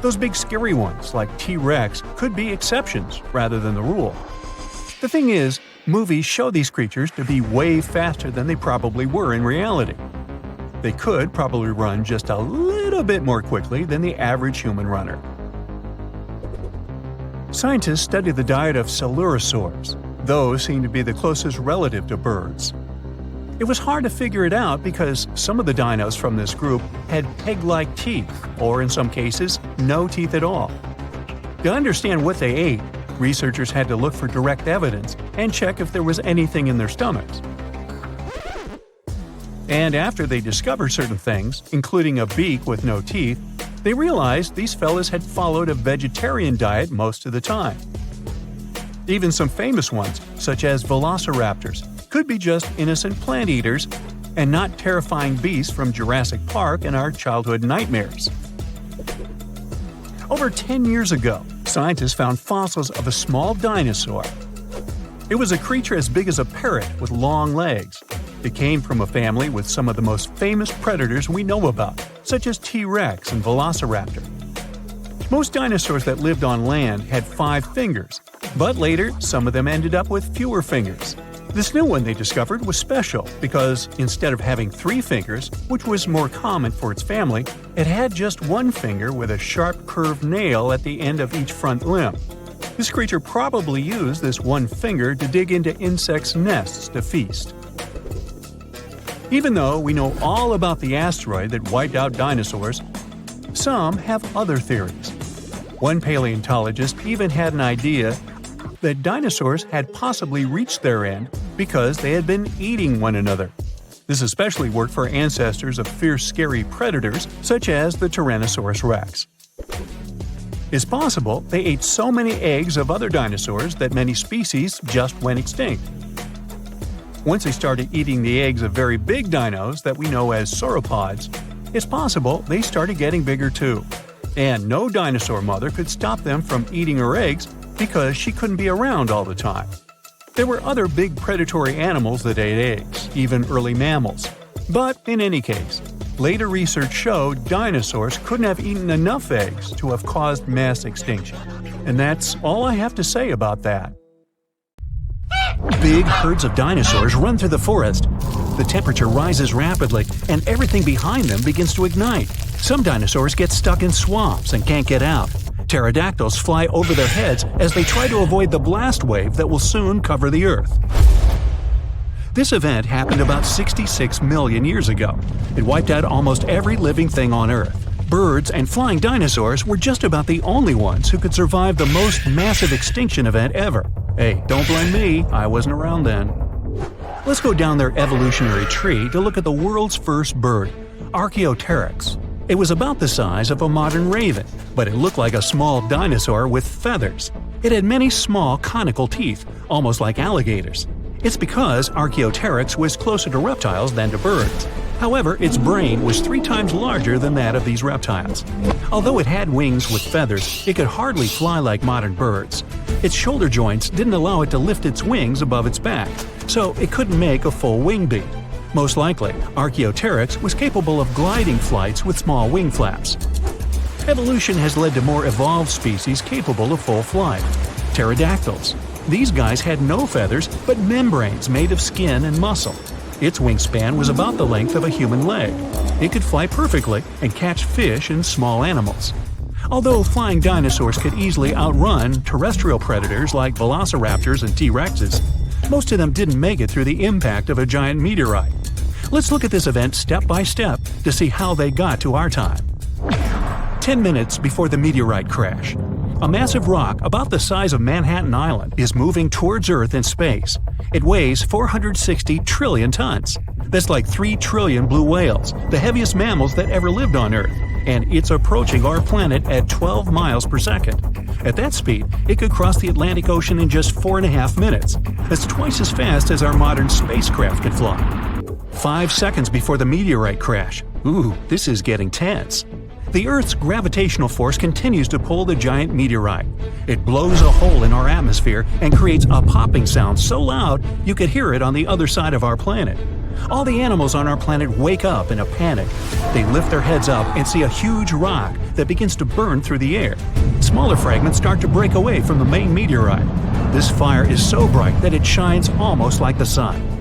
Those big scary ones, like T-Rex, could be exceptions rather than the rule. The thing is, movies show these creatures to be way faster than they probably were in reality. They could probably run just a little bit more quickly than the average human runner. Scientists study the diet of coelurosaurs. Those seem to be the closest relative to birds. It was hard to figure it out because some of the dinos from this group had peg-like teeth, or in some cases, no teeth at all. To understand what they ate, researchers had to look for direct evidence and check if there was anything in their stomachs. And after they discovered certain things, including a beak with no teeth, they realized these fellas had followed a vegetarian diet most of the time. Even some famous ones, such as velociraptors, could be just innocent plant eaters and not terrifying beasts from Jurassic Park and our childhood nightmares. Over 10 years ago, scientists found fossils of a small dinosaur. It was a creature as big as a parrot with long legs. It came from a family with some of the most famous predators we know about, such as T-Rex and Velociraptor. Most dinosaurs that lived on land had 5 fingers, but later some of them ended up with fewer fingers. This new one they discovered was special because instead of having 3 fingers, which was more common for its family, it had just 1 finger with a sharp curved nail at the end of each front limb. This creature probably used this 1 finger to dig into insects' nests to feast. Even though we know all about the asteroid that wiped out dinosaurs, some have other theories. One paleontologist even had an idea that dinosaurs had possibly reached their end because they had been eating one another. This especially worked for ancestors of fierce, scary predators such as the Tyrannosaurus rex. It's possible they ate so many eggs of other dinosaurs that many species just went extinct. Once they started eating the eggs of very big dinos that we know as sauropods, it's possible they started getting bigger too. And no dinosaur mother could stop them from eating her eggs because she couldn't be around all the time. There were other big predatory animals that ate eggs, even early mammals. But in any case, later research showed dinosaurs couldn't have eaten enough eggs to have caused mass extinction. And that's all I have to say about that. Big herds of dinosaurs run through the forest. The temperature rises rapidly, and everything behind them begins to ignite. Some dinosaurs get stuck in swamps and can't get out. Pterodactyls fly over their heads as they try to avoid the blast wave that will soon cover the Earth. This event happened about 66 million years ago. It wiped out almost every living thing on Earth. Birds and flying dinosaurs were just about the only ones who could survive the most massive extinction event ever. Hey, don't blame me, I wasn't around then. Let's go down their evolutionary tree to look at the world's first bird, Archaeopteryx. It was about the size of a modern raven, but it looked like a small dinosaur with feathers. It had many small conical teeth, almost like alligators. It's because Archaeopteryx was closer to reptiles than to birds. However, its brain was 3 times larger than that of these reptiles. Although it had wings with feathers, it could hardly fly like modern birds. Its shoulder joints didn't allow it to lift its wings above its back, so it couldn't make a full wing beat. Most likely, Archaeopteryx was capable of gliding flights with small wing flaps. Evolution has led to more evolved species capable of full flight. Pterodactyls. These guys had no feathers, but membranes made of skin and muscle. Its wingspan was about the length of a human leg. It could fly perfectly and catch fish and small animals. Although flying dinosaurs could easily outrun terrestrial predators like velociraptors and T-Rexes, most of them didn't make it through the impact of a giant meteorite. Let's look at this event step by step to see how they got to our time. 10 minutes before the meteorite crash. A massive rock about the size of Manhattan Island is moving towards Earth in space. It weighs 460 trillion tons. That's like 3 trillion blue whales, the heaviest mammals that ever lived on Earth, and it's approaching our planet at 12 miles per second. At that speed, it could cross the Atlantic Ocean in just 4.5 minutes. That's twice as fast as our modern spacecraft could fly. 5 seconds before the meteorite crash. Ooh, this is getting tense. The Earth's gravitational force continues to pull the giant meteorite. It blows a hole in our atmosphere and creates a popping sound so loud you could hear it on the other side of our planet. All the animals on our planet wake up in a panic. They lift their heads up and see a huge rock that begins to burn through the air. Smaller fragments start to break away from the main meteorite. This fire is so bright that it shines almost like the sun.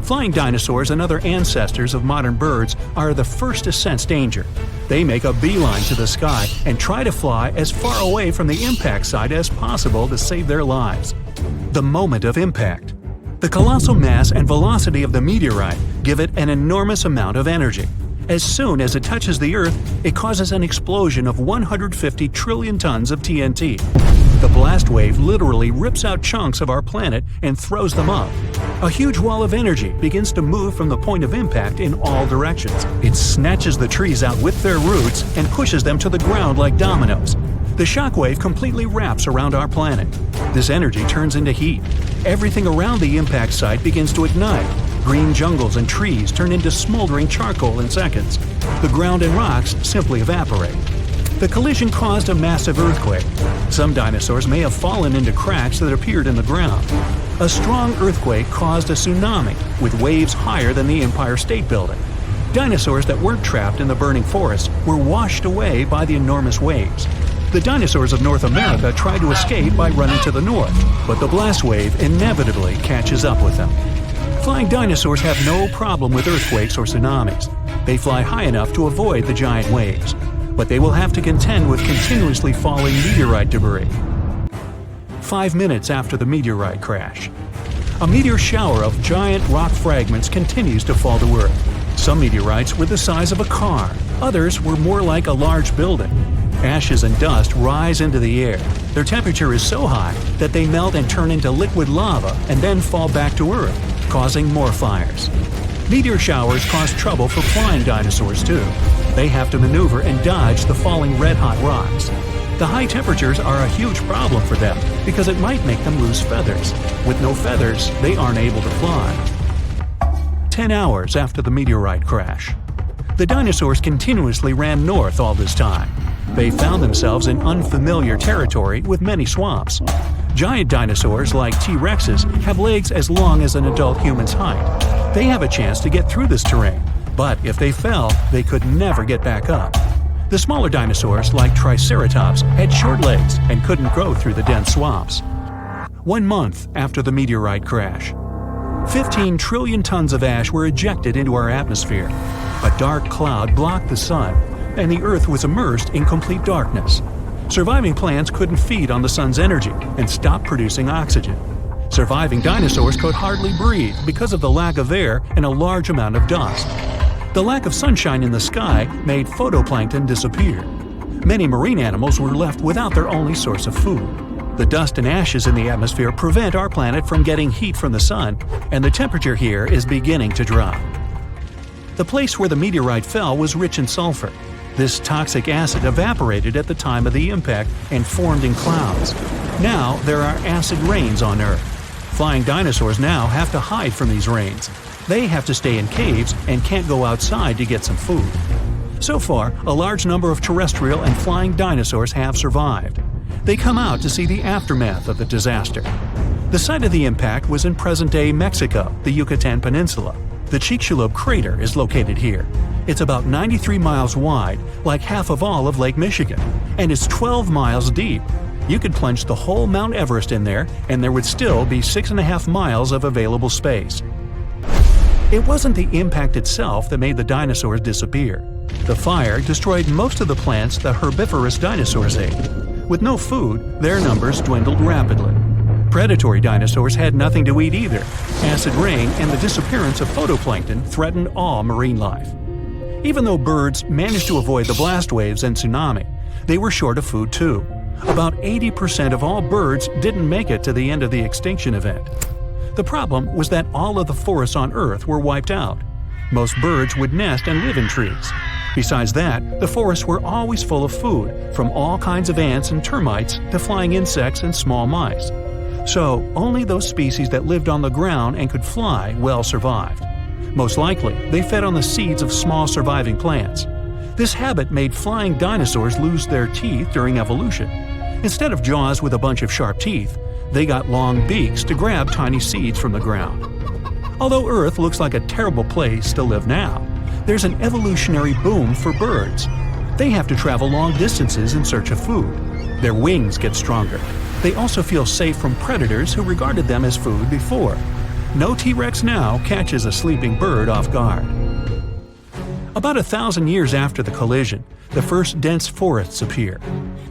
Flying dinosaurs and other ancestors of modern birds are the first to sense danger. They make a beeline to the sky and try to fly as far away from the impact site as possible to save their lives. The moment of impact. The colossal mass and velocity of the meteorite give it an enormous amount of energy. As soon as it touches the Earth, it causes an explosion of 150 trillion tons of TNT. The blast wave literally rips out chunks of our planet and throws them up. A huge wall of energy begins to move from the point of impact in all directions. It snatches the trees out with their roots and pushes them to the ground like dominoes. The shockwave completely wraps around our planet. This energy turns into heat. Everything around the impact site begins to ignite. Green jungles and trees turn into smoldering charcoal in seconds. The ground and rocks simply evaporate. The collision caused a massive earthquake. Some dinosaurs may have fallen into cracks that appeared in the ground. A strong earthquake caused a tsunami with waves higher than the Empire State Building. Dinosaurs that weren't trapped in the burning forest were washed away by the enormous waves. The dinosaurs of North America tried to escape by running to the north, but the blast wave inevitably catches up with them. Flying dinosaurs have no problem with earthquakes or tsunamis. They fly high enough to avoid the giant waves, but they will have to contend with continuously falling meteorite debris. 5 minutes after the meteorite crash. A meteor shower of giant rock fragments continues to fall to Earth. Some meteorites were the size of a car, others were more like a large building. Ashes and dust rise into the air. Their temperature is so high that they melt and turn into liquid lava and then fall back to Earth, causing more fires. Meteor showers cause trouble for flying dinosaurs too. They have to maneuver and dodge the falling red-hot rocks. The high temperatures are a huge problem for them because it might make them lose feathers. With no feathers, they aren't able to fly. 10 hours after the meteorite crash. The dinosaurs continuously ran north all this time. They found themselves in unfamiliar territory with many swamps. Giant dinosaurs like T-Rexes have legs as long as an adult human's height. They have a chance to get through this terrain, but if they fell, they could never get back up. The smaller dinosaurs like Triceratops had short legs and couldn't go through the dense swamps. 1 month after the meteorite crash. 15 trillion tons of ash were ejected into our atmosphere. A dark cloud blocked the sun, and the Earth was immersed in complete darkness. Surviving plants couldn't feed on the sun's energy and stopped producing oxygen. Surviving dinosaurs could hardly breathe because of the lack of air and a large amount of dust. The lack of sunshine in the sky made phytoplankton disappear. Many marine animals were left without their only source of food. The dust and ashes in the atmosphere prevent our planet from getting heat from the sun, and the temperature here is beginning to drop. The place where the meteorite fell was rich in sulfur. This toxic acid evaporated at the time of the impact and formed in clouds. Now there are acid rains on Earth. Flying dinosaurs now have to hide from these rains. They have to stay in caves and can't go outside to get some food. So far, a large number of terrestrial and flying dinosaurs have survived. They come out to see the aftermath of the disaster. The site of the impact was in present-day Mexico, the Yucatan Peninsula. The Chicxulub crater is located here. It's about 93 miles wide, like half of all of Lake Michigan, and it's 12 miles deep. You could plunge the whole Mount Everest in there, and there would still be 6.5 miles of available space. It wasn't the impact itself that made the dinosaurs disappear. The fire destroyed most of the plants the herbivorous dinosaurs ate. With no food, their numbers dwindled rapidly. Predatory dinosaurs had nothing to eat either. Acid rain and the disappearance of phytoplankton threatened all marine life. Even though birds managed to avoid the blast waves and tsunami, they were short of food too. About 80% of all birds didn't make it to the end of the extinction event. The problem was that all of the forests on Earth were wiped out. Most birds would nest and live in trees. Besides that, the forests were always full of food, from all kinds of ants and termites to flying insects and small mice. So, only those species that lived on the ground and could fly well survived. Most likely, they fed on the seeds of small surviving plants. This habit made flying dinosaurs lose their teeth during evolution. Instead of jaws with a bunch of sharp teeth, they got long beaks to grab tiny seeds from the ground. Although Earth looks like a terrible place to live now, there's an evolutionary boom for birds. They have to travel long distances in search of food. Their wings get stronger. They also feel safe from predators who regarded them as food before. No T-Rex now catches a sleeping bird off guard. About 1,000 years after the collision, the first dense forests appear.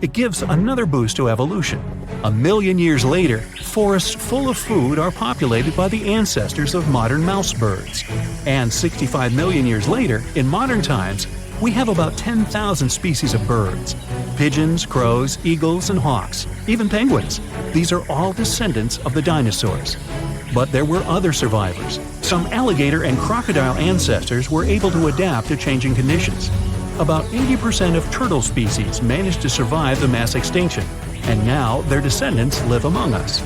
It gives another boost to evolution. 1 million years later, forests full of food are populated by the ancestors of modern mouse birds. And 65 million years later, in modern times, we have about 10,000 species of birds. Pigeons, crows, eagles, and hawks, even penguins. These are all descendants of the dinosaurs. But there were other survivors. Some alligator and crocodile ancestors were able to adapt to changing conditions. About 80% of turtle species managed to survive the mass extinction, and now their descendants live among us.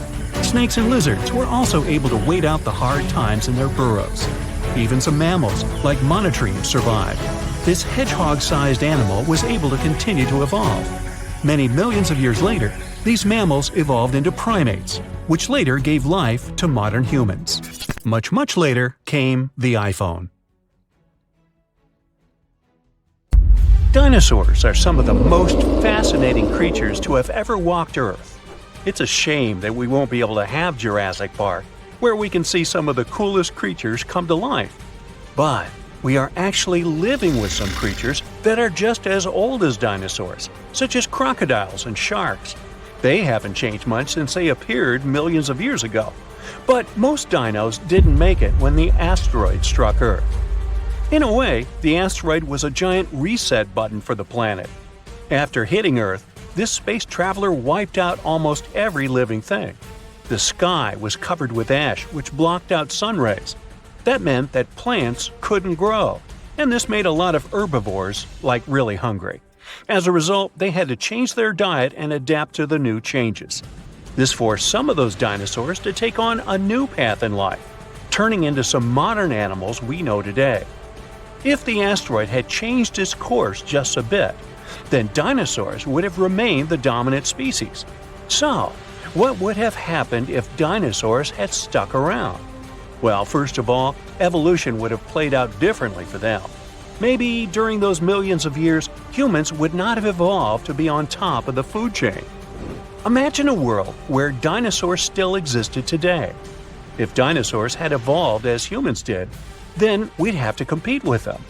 Snakes and lizards were also able to wait out the hard times in their burrows. Even some mammals, like monotremes, survived. This hedgehog-sized animal was able to continue to evolve. Many millions of years later, these mammals evolved into primates, which later gave life to modern humans. Much later came the iPhone. Dinosaurs are some of the most fascinating creatures to have ever walked Earth. It's a shame that we won't be able to have Jurassic Park, where we can see some of the coolest creatures come to life. But we are actually living with some creatures that are just as old as dinosaurs, such as crocodiles and sharks. They haven't changed much since they appeared millions of years ago. But most dinos didn't make it when the asteroid struck Earth. In a way, the asteroid was a giant reset button for the planet. After hitting Earth, this space traveler wiped out almost every living thing. The sky was covered with ash, which blocked out sun rays. That meant that plants couldn't grow, and this made a lot of herbivores, like, really hungry. As a result, they had to change their diet and adapt to the new changes. This forced some of those dinosaurs to take on a new path in life, turning into some modern animals we know today. If the asteroid had changed its course just a bit, then dinosaurs would have remained the dominant species. So, what would have happened if dinosaurs had stuck around? Well, first of all, evolution would have played out differently for them. Maybe during those millions of years, humans would not have evolved to be on top of the food chain. Imagine a world where dinosaurs still existed today. If dinosaurs had evolved as humans did, then we'd have to compete with them.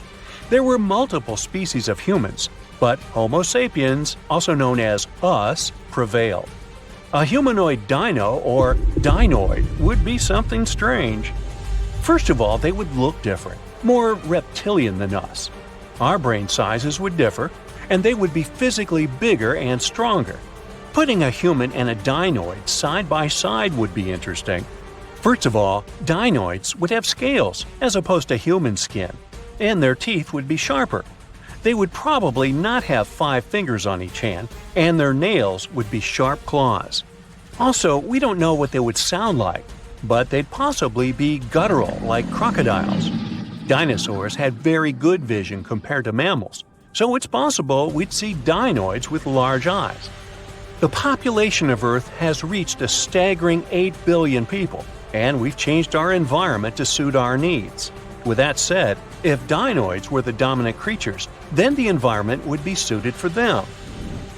There were multiple species of humans, but Homo sapiens, also known as us, prevailed. A humanoid dino, or dinoid, would be something strange. First of all, they would look different, more reptilian than us. Our brain sizes would differ, and they would be physically bigger and stronger. Putting a human and a dinoid side by side would be interesting. First of all, dinoids would have scales as opposed to human skin, and their teeth would be sharper. They would probably not have 5 fingers on each hand, and their nails would be sharp claws. Also, we don't know what they would sound like, but they'd possibly be guttural like crocodiles. Dinosaurs had very good vision compared to mammals, so it's possible we'd see dinoids with large eyes. The population of Earth has reached a staggering 8 billion people, and we've changed our environment to suit our needs. With that said, if dinoids were the dominant creatures, then the environment would be suited for them.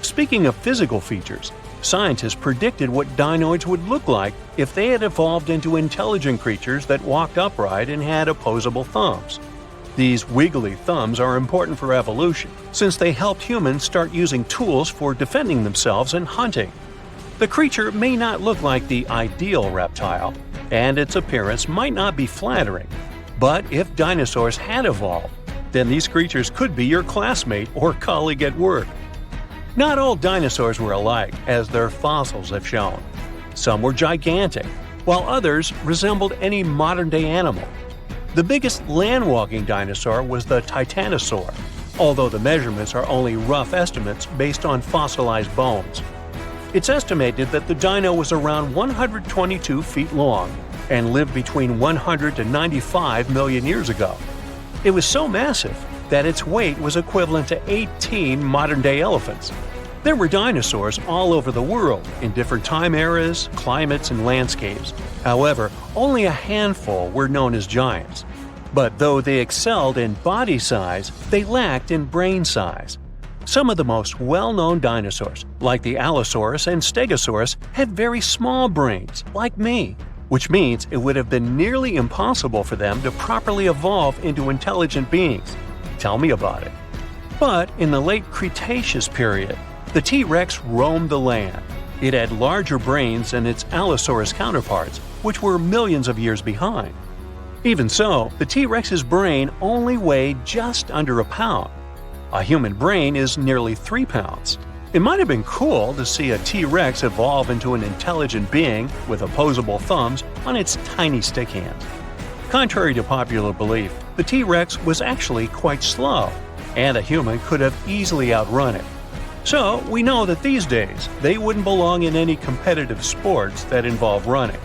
Speaking of physical features, scientists predicted what dinoids would look like if they had evolved into intelligent creatures that walked upright and had opposable thumbs. These wiggly thumbs are important for evolution, since they helped humans start using tools for defending themselves and hunting. The creature may not look like the ideal reptile, and its appearance might not be flattering. But if dinosaurs had evolved, then these creatures could be your classmate or colleague at work. Not all dinosaurs were alike, as their fossils have shown. Some were gigantic, while others resembled any modern-day animal. The biggest land-walking dinosaur was the Titanosaur, although the measurements are only rough estimates based on fossilized bones. It's estimated that the dino was around 122 feet long and lived between 100 to 95 million years ago. It was so massive that its weight was equivalent to 18 modern-day elephants. There were dinosaurs all over the world in different time eras, climates, and landscapes. However, only a handful were known as giants. But though they excelled in body size, they lacked in brain size. Some of the most well-known dinosaurs, like the Allosaurus and Stegosaurus, had very small brains, like me, which means it would have been nearly impossible for them to properly evolve into intelligent beings. Tell me about it. But in the late Cretaceous period, the T-Rex roamed the land. It had larger brains than its Allosaurus counterparts, which were millions of years behind. Even so, the T-Rex's brain only weighed just under a pound. A human brain is nearly 3 pounds. It might have been cool to see a T-Rex evolve into an intelligent being with opposable thumbs on its tiny stick hands. Contrary to popular belief, the T-Rex was actually quite slow, and a human could have easily outrun it. So, we know that these days, they wouldn't belong in any competitive sports that involve running.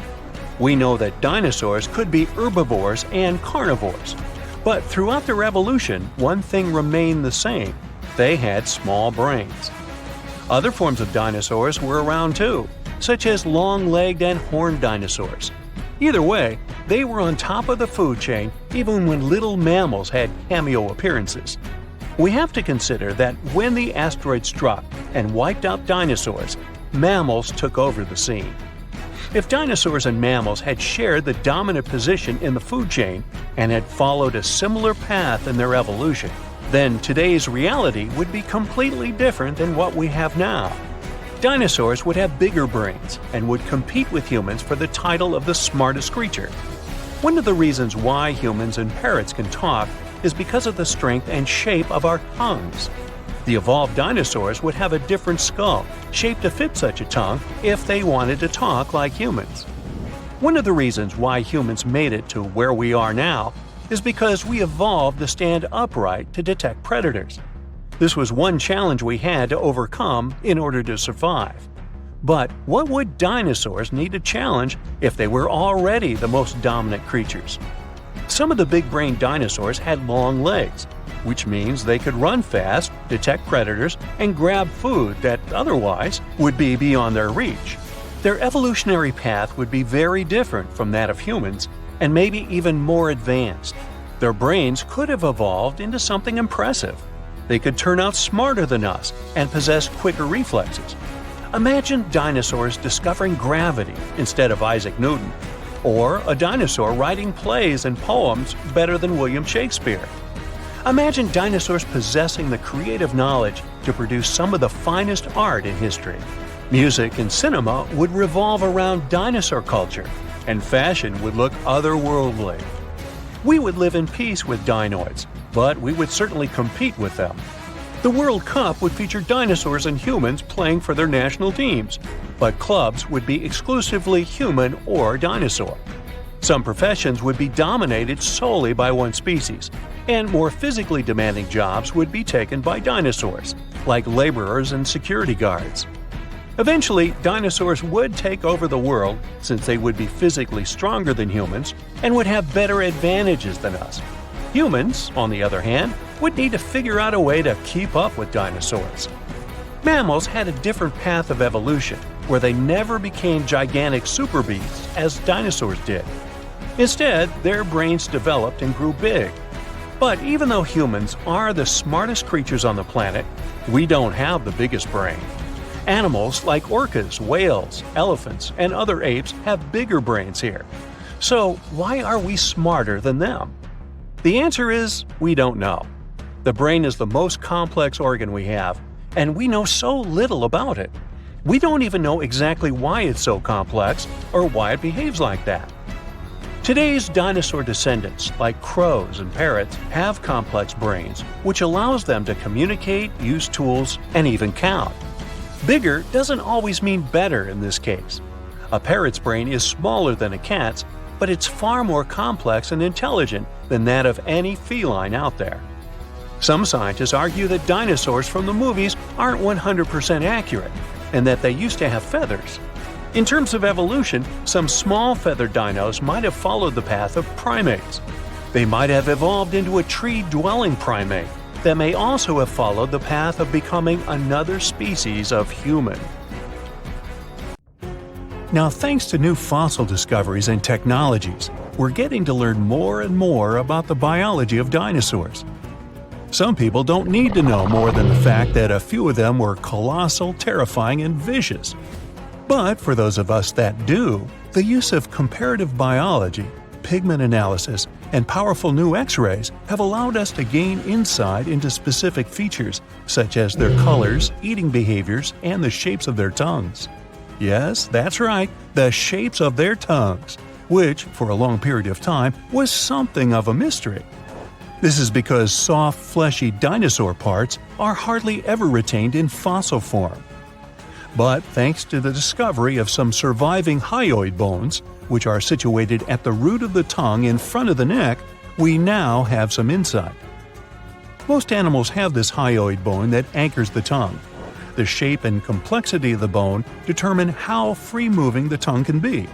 We know that dinosaurs could be herbivores and carnivores. But throughout their evolution, one thing remained the same: they had small brains. Other forms of dinosaurs were around too, such as long-legged and horned dinosaurs. Either way, they were on top of the food chain even when little mammals had cameo appearances. We have to consider that when the asteroid struck and wiped out dinosaurs, mammals took over the scene. If dinosaurs and mammals had shared the dominant position in the food chain and had followed a similar path in their evolution, then today's reality would be completely different than what we have now. Dinosaurs would have bigger brains and would compete with humans for the title of the smartest creature. One of the reasons why humans and parrots can talk is because of the strength and shape of our tongues. The evolved dinosaurs would have a different skull, shaped to fit such a tongue if they wanted to talk like humans. One of the reasons why humans made it to where we are now is because we evolved to stand upright to detect predators. This was one challenge we had to overcome in order to survive. But what would dinosaurs need to challenge if they were already the most dominant creatures? Some of the big-brained dinosaurs had long legs, which means they could run fast, detect predators, and grab food that otherwise would be beyond their reach. Their evolutionary path would be very different from that of humans, and maybe even more advanced. Their brains could have evolved into something impressive. They could turn out smarter than us and possess quicker reflexes. Imagine dinosaurs discovering gravity instead of Isaac Newton, or a dinosaur writing plays and poems better than William Shakespeare. Imagine dinosaurs possessing the creative knowledge to produce some of the finest art in history. Music and cinema would revolve around dinosaur culture, and fashion would look otherworldly. We would live in peace with dinoids, but we would certainly compete with them. The World Cup would feature dinosaurs and humans playing for their national teams, but clubs would be exclusively human or dinosaur. Some professions would be dominated solely by one species, and more physically demanding jobs would be taken by dinosaurs, like laborers and security guards. Eventually, dinosaurs would take over the world since they would be physically stronger than humans and would have better advantages than us. Humans, on the other hand, would need to figure out a way to keep up with dinosaurs. Mammals had a different path of evolution, where they never became gigantic super beasts as dinosaurs did. Instead, their brains developed and grew big. But even though humans are the smartest creatures on the planet, we don't have the biggest brain. Animals like orcas, whales, elephants, and other apes have bigger brains here. So why are we smarter than them? The answer is we don't know. The brain is the most complex organ we have, and we know so little about it. We don't even know exactly why it's so complex or why it behaves like that. Today's dinosaur descendants, like crows and parrots, have complex brains, which allows them to communicate, use tools, and even count. Bigger doesn't always mean better in this case. A parrot's brain is smaller than a cat's, but it's far more complex and intelligent than that of any feline out there. Some scientists argue that dinosaurs from the movies aren't 100% accurate, and that they used to have feathers. In terms of evolution, some small feathered dinos might have followed the path of primates. They might have evolved into a tree-dwelling primate that may also have followed the path of becoming another species of human. Now, thanks to new fossil discoveries and technologies, we're getting to learn more and more about the biology of dinosaurs. Some people don't need to know more than the fact that a few of them were colossal, terrifying, and vicious. But for those of us that do, the use of comparative biology, pigment analysis, and powerful new X-rays have allowed us to gain insight into specific features, such as their colors, eating behaviors, and the shapes of their tongues. Yes, that's right, the shapes of their tongues, which, for a long period of time, was something of a mystery. This is because soft, fleshy dinosaur parts are hardly ever retained in fossil form. But thanks to the discovery of some surviving hyoid bones, which are situated at the root of the tongue in front of the neck, we now have some insight. Most animals have this hyoid bone that anchors the tongue. The shape and complexity of the bone determine how free-moving the tongue can be.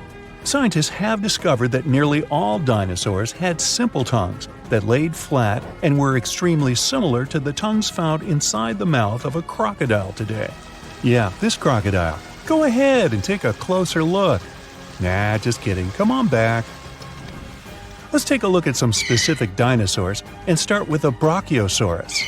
Scientists have discovered that nearly all dinosaurs had simple tongues that laid flat and were extremely similar to the tongues found inside the mouth of a crocodile today. Yeah, this crocodile. Go ahead and take a closer look. Nah, just kidding. Come on back. Let's take a look at some specific dinosaurs and start with the Brachiosaurus.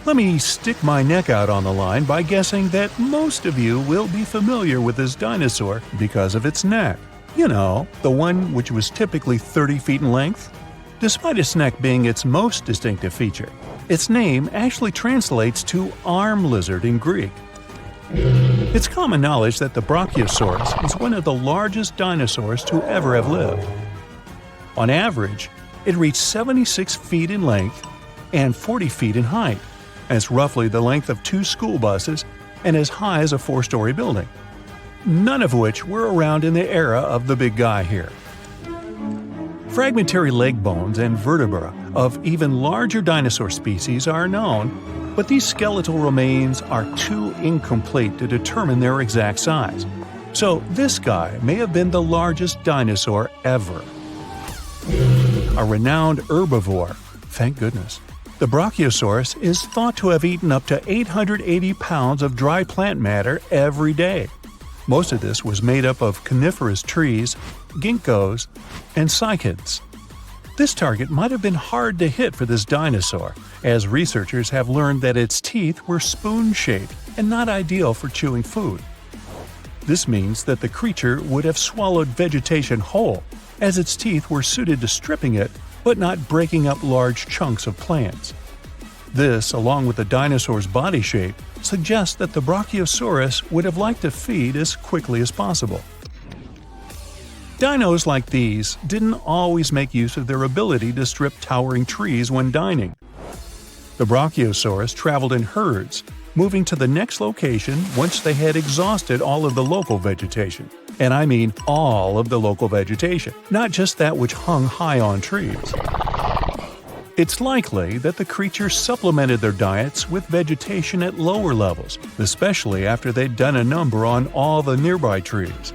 Let me stick my neck out on the line by guessing that most of you will be familiar with this dinosaur because of its neck. You know, the one which was typically 30 feet in length. Despite its neck being its most distinctive feature, its name actually translates to arm lizard in Greek. It's common knowledge that the Brachiosaurus is one of the largest dinosaurs to ever have lived. On average, it reached 76 feet in length and 40 feet in height. That's roughly the length of 2 school buses and as high as a 4-story building. None of which were around in the era of the big guy here. Fragmentary leg bones and vertebra of even larger dinosaur species are known, but these skeletal remains are too incomplete to determine their exact size. So this guy may have been the largest dinosaur ever. A renowned herbivore, thank goodness. The Brachiosaurus is thought to have eaten up to 880 pounds of dry plant matter every day. Most of this was made up of coniferous trees, ginkgos, and cycads. This target might have been hard to hit for this dinosaur, as researchers have learned that its teeth were spoon-shaped and not ideal for chewing food. This means that the creature would have swallowed vegetation whole, as its teeth were suited to stripping it, but not breaking up large chunks of plants. This, along with the dinosaur's body shape, suggests that the Brachiosaurus would have liked to feed as quickly as possible. Dinos like these didn't always make use of their ability to strip towering trees when dining. The Brachiosaurus traveled in herds, moving to the next location once they had exhausted all of the local vegetation. And I mean all of the local vegetation, not just that which hung high on trees. It's likely that the creatures supplemented their diets with vegetation at lower levels, especially after they'd done a number on all the nearby trees.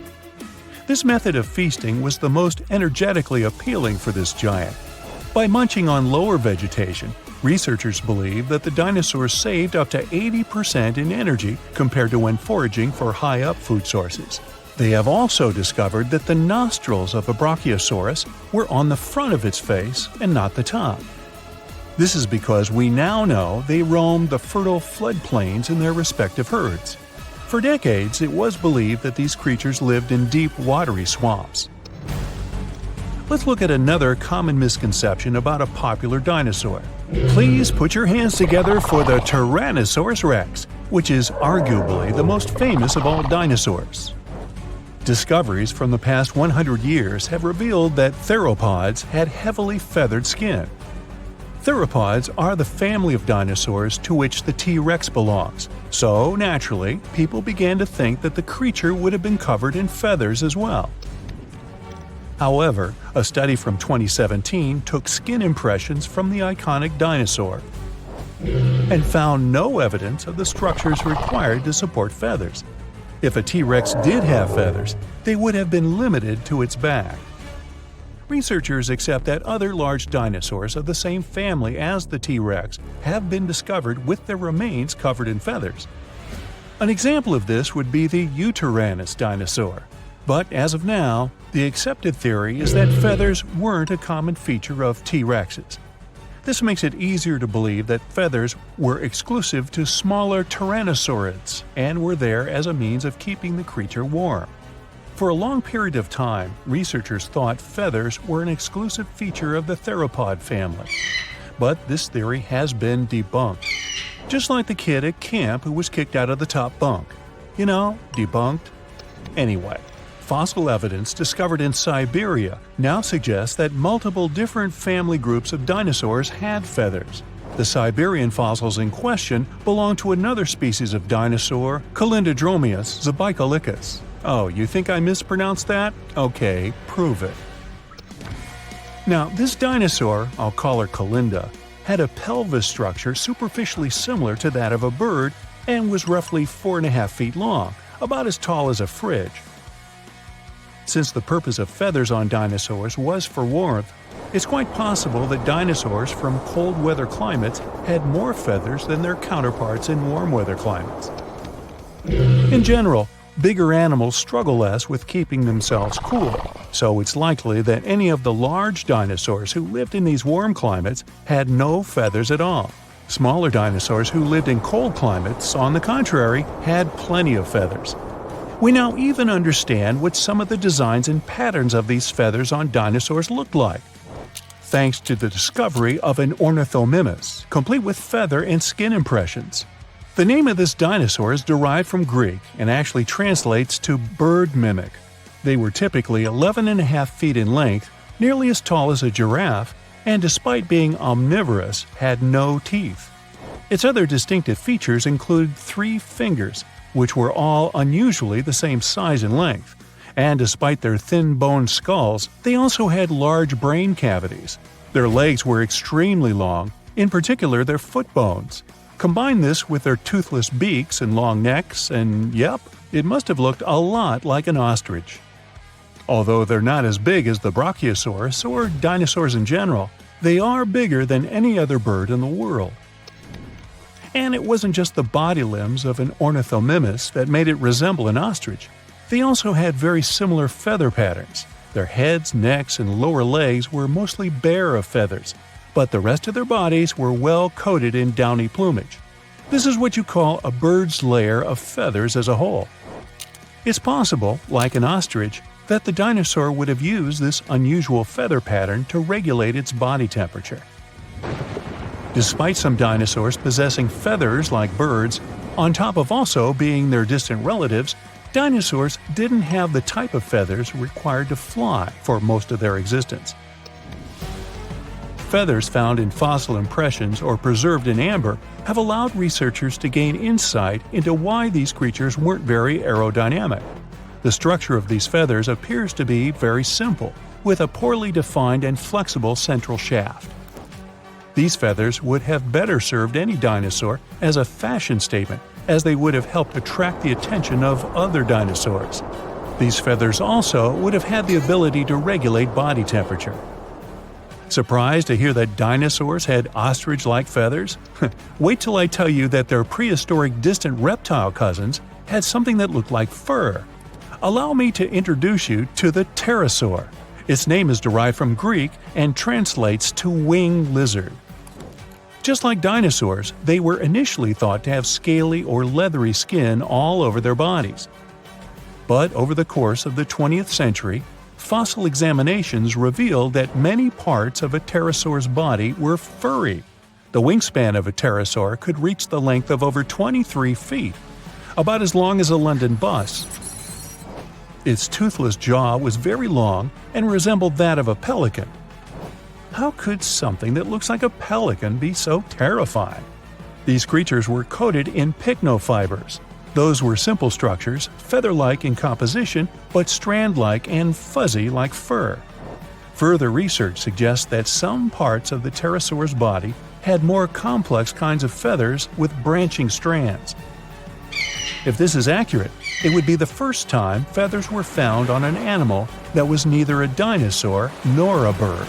This method of feasting was the most energetically appealing for this giant. By munching on lower vegetation, researchers believe that the dinosaurs saved up to 80% in energy compared to when foraging for high-up food sources. They have also discovered that the nostrils of a Brachiosaurus were on the front of its face and not the top. This is because we now know they roamed the fertile floodplains in their respective herds. For decades, it was believed that these creatures lived in deep, watery swamps. Let's look at another common misconception about a popular dinosaur. Please put your hands together for the Tyrannosaurus rex, which is arguably the most famous of all dinosaurs. Discoveries from the past 100 years have revealed that theropods had heavily feathered skin. Theropods are the family of dinosaurs to which the T-Rex belongs, so naturally, people began to think that the creature would have been covered in feathers as well. However, a study from 2017 took skin impressions from the iconic dinosaur and found no evidence of the structures required to support feathers. If a T-Rex did have feathers, they would have been limited to its back. Researchers accept that other large dinosaurs of the same family as the T-Rex have been discovered with their remains covered in feathers. An example of this would be the Yutyrannus dinosaur. But as of now, the accepted theory is that feathers weren't a common feature of T-Rexes. This makes it easier to believe that feathers were exclusive to smaller tyrannosaurids and were there as a means of keeping the creature warm. For a long period of time, researchers thought feathers were an exclusive feature of the theropod family. But this theory has been debunked. Just like the kid at camp who was kicked out of the top bunk. You know, debunked. Anyway, fossil evidence discovered in Siberia now suggests that multiple different family groups of dinosaurs had feathers. The Siberian fossils in question belong to another species of dinosaur, Calindrodromeus zebucolicus. Oh, you think I mispronounced that? Okay, prove it. Now, this dinosaur, I'll call her Calinda, had a pelvis structure superficially similar to that of a bird and was roughly 4.5 feet long, about as tall as a fridge. Since the purpose of feathers on dinosaurs was for warmth, it's quite possible that dinosaurs from cold weather climates had more feathers than their counterparts in warm weather climates. In general, bigger animals struggle less with keeping themselves cool, so it's likely that any of the large dinosaurs who lived in these warm climates had no feathers at all. Smaller dinosaurs who lived in cold climates, on the contrary, had plenty of feathers. We now even understand what some of the designs and patterns of these feathers on dinosaurs looked like, thanks to the discovery of an ornithomimus, complete with feather and skin impressions. The name of this dinosaur is derived from Greek and actually translates to bird mimic. They were typically 11.5 feet in length, nearly as tall as a giraffe, and despite being omnivorous, had no teeth. Its other distinctive features include 3 fingers, which were all unusually the same size and length. And despite their thin-boned skulls, they also had large brain cavities. Their legs were extremely long, in particular their foot bones. Combine this with their toothless beaks and long necks, and yep, it must have looked a lot like an ostrich. Although they're not as big as the Brachiosaurus or dinosaurs in general, they are bigger than any other bird in the world. And it wasn't just the body limbs of an ornithomimus that made it resemble an ostrich. They also had very similar feather patterns. Their heads, necks, and lower legs were mostly bare of feathers, but the rest of their bodies were well coated in downy plumage. This is what you call a bird's layer of feathers as a whole. It's possible, like an ostrich, that the dinosaur would have used this unusual feather pattern to regulate its body temperature. Despite some dinosaurs possessing feathers like birds, on top of also being their distant relatives, dinosaurs didn't have the type of feathers required to fly for most of their existence. Feathers found in fossil impressions or preserved in amber have allowed researchers to gain insight into why these creatures weren't very aerodynamic. The structure of these feathers appears to be very simple, with a poorly defined and flexible central shaft. These feathers would have better served any dinosaur as a fashion statement, as they would have helped attract the attention of other dinosaurs. These feathers also would have had the ability to regulate body temperature. Surprised to hear that dinosaurs had ostrich-like feathers? Wait till I tell you that their prehistoric distant reptile cousins had something that looked like fur. Allow me to introduce you to the pterosaur. Its name is derived from Greek and translates to winged lizard. Just like dinosaurs, they were initially thought to have scaly or leathery skin all over their bodies. But over the course of the 20th century, fossil examinations revealed that many parts of a pterosaur's body were furry. The wingspan of a pterosaur could reach the length of over 23 feet, about as long as a London bus. Its toothless jaw was very long and resembled that of a pelican. How could something that looks like a pelican be so terrifying? These creatures were coated in pycnofibers. Those were simple structures, feather-like in composition, but strand-like and fuzzy like fur. Further research suggests that some parts of the pterosaur's body had more complex kinds of feathers with branching strands. If this is accurate, it would be the first time feathers were found on an animal that was neither a dinosaur nor a bird.